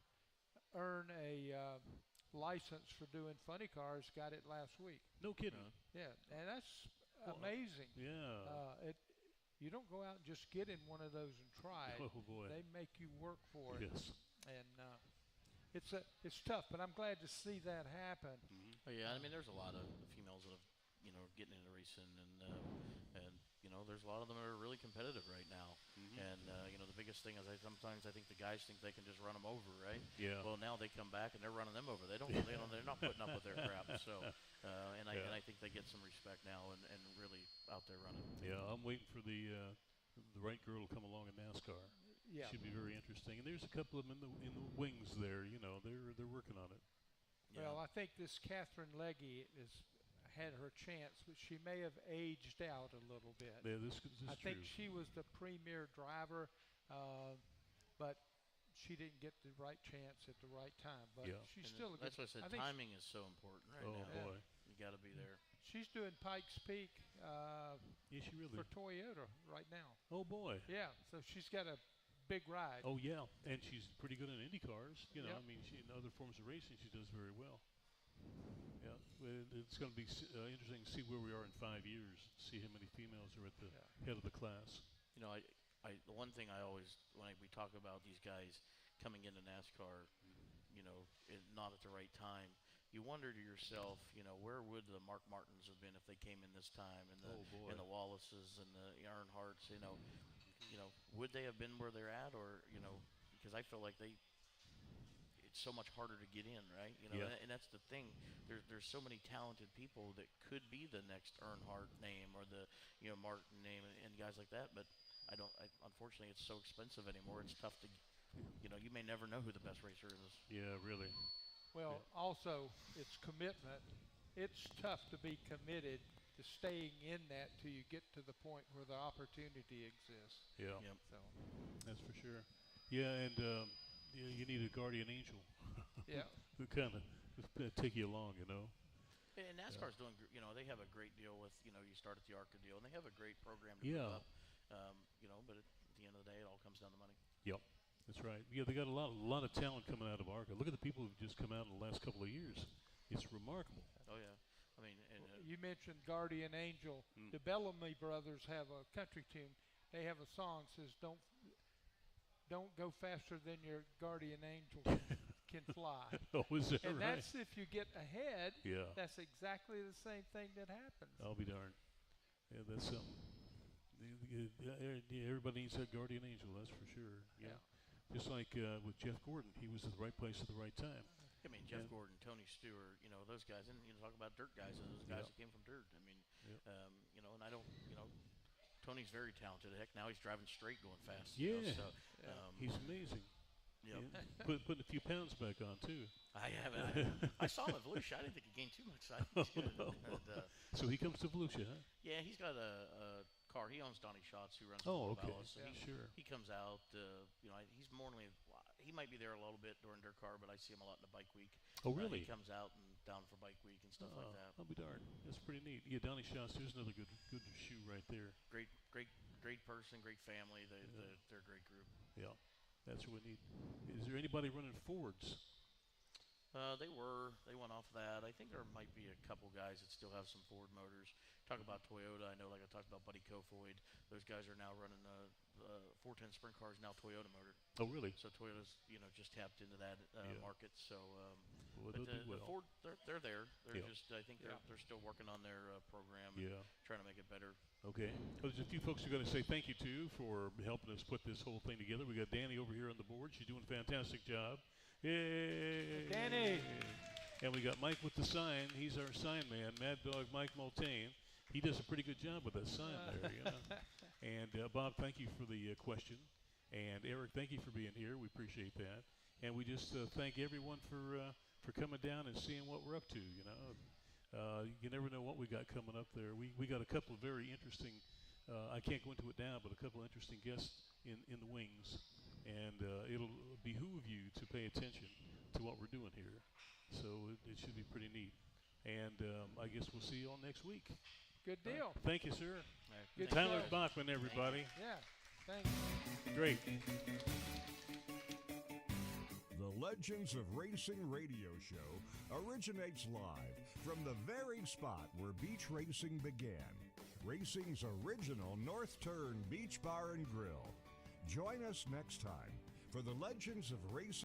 earn a license for doing funny cars got it last week. No kidding. Yeah, and that's amazing. Yeah. You don't go out and just get in one of those and try it. Oh boy. They make you work for it. Yes. And it's tough, but I'm glad to see that happen. Oh, yeah, I mean, there's a lot of females that have, you know, getting into racing, and you know, there's a lot of them that are really competitive right now. And you know, the biggest thing is sometimes I think the guys think they can just run them over, right? Yeah. Well, now they come back and they're running them over. They're not putting up with their crap. So, and I think they get some respect now and really out there running. Yeah, I'm waiting for the right girl to come along in NASCAR. Yeah. Should be very interesting. And there's a couple of them in the wings there. You know, they're working on it. Yeah. Well, I think this Catherine Legge had her chance, but she may have aged out a little bit. Yeah, this is I true. think she was the premier driver, but she didn't get the right chance at the right time. But she's And still a good. that's what I said. Timing is so important right now. Boy. You got to be there. She's doing Pikes Peak Is she really? for Toyota right now. Oh boy. Yeah, so she's got a big ride. Oh yeah, and she's pretty good in Indy cars. You know, Yep. I mean, in other forms of racing, she does very well. Yeah, it's going to be interesting to see where we are in 5 years. See how many females are at the head of the class. You know, the one thing I always, when we talk about these guys coming into NASCAR, you know, not at the right time, you wonder to yourself, you know, where would the Mark Martins have been if they came in this time, and the Wallaces and the Earnhardts, you know, would they have been where they're at, or, you know, because I feel like it's so much harder to get in, right? You know, and that's the thing. There's so many talented people that could be the next Earnhardt name or the, you know, Martin name and guys like that, but unfortunately, it's so expensive anymore. It's tough to, you know, you may never know who the best racer is. Yeah, really. Well, also, it's commitment. It's tough to be committed to staying in that till you get to the point where the opportunity exists. Yeah. Yep. So, That's for sure. Yeah, and you need a guardian angel. yeah. Who kind of take you along, you know. And NASCAR's doing, you know, they have a great deal with, you know, you start at the ARCA deal, and they have a great program to move up. You know, but at the end of the day, it all comes down to money. Yep, that's right. Yeah, they got a lot of talent coming out of ARCA. Look at the people who've just come out in the last couple of years. It's remarkable. Oh yeah, I mean, and You mentioned Guardian Angel. The Bellamy brothers have a country tune. They have a song that says, "Don't go faster than your guardian angel can fly." Oh, is that And right? that's if you get ahead. Yeah. That's exactly the same thing that happens. I'll be darned. Yeah, that's something. Everybody needs that guardian angel, that's for sure. Yeah. Just like with Jeff Gordon, he was at the right place at the right time. I mean, Jeff Gordon, Tony Stewart, you know, those guys, and you know, talk about dirt guys, and those guys that came from dirt. I mean, you know, and I don't, you know, Tony's very talented. Heck, now he's driving straight, going fast. Yeah, you know, so, he's amazing. Yep. Yeah. Putting a few pounds back on too. I haven't. I saw him at Volusia. I didn't think he gained too much size. So he comes to Volusia, huh? Yeah, he's got a car. He owns Donnie Schatz, who runs. Oh, okay. So Sure. He comes out. You know, he's normally. He might be there a little bit during dirt car, but I see him a lot in the bike week. Oh, really? He comes out and down for bike week and stuff like that. I'll be darned. That's pretty neat. Yeah, Donnie Schatz, there's another good shoe right there. Great person, great family. They're a great group. Yeah, that's what we need. Is there anybody running Fords? They went off that. I think there might be a couple guys that still have some Ford motors. talk about Toyota, I know, like I talked about Buddy Kofoid, those guys are now running 410 sprint cars now Toyota motored. Oh, really? So Toyota's, just tapped into that market. So, Well, but they'll do the well. Ford, they're there. They're Yeah. just, I think they're still working on their program and Yeah. trying to make it better. Okay. Well, there's a few folks who are going to say thank you to for helping us put this whole thing together. We got Danny over here on the board. She's doing a fantastic job. Yay! Danny. And we got Mike with the sign. He's our sign man, Mad Dog Mike Multane. He does a pretty good job with that sign there. And Bob, thank you for the question. And Eric, thank you for being here. We appreciate that. And we just thank everyone for coming down and seeing what we're up to. You never know what we got coming up there. We got a couple of very interesting. I can't go into it now, but a couple of interesting guests in the wings, and it'll behoove you to pay attention to what we're doing here. So it should be pretty neat. And I guess we'll see you all next week. Good deal. Thank you, sir. Good Tyler show. Bachman, everybody. Yeah. Thanks. Great. The Legends of Racing radio show originates live from the very spot where beach racing began. Racing's original North Turn Beach Bar and Grill. Join us next time for the Legends of Racing.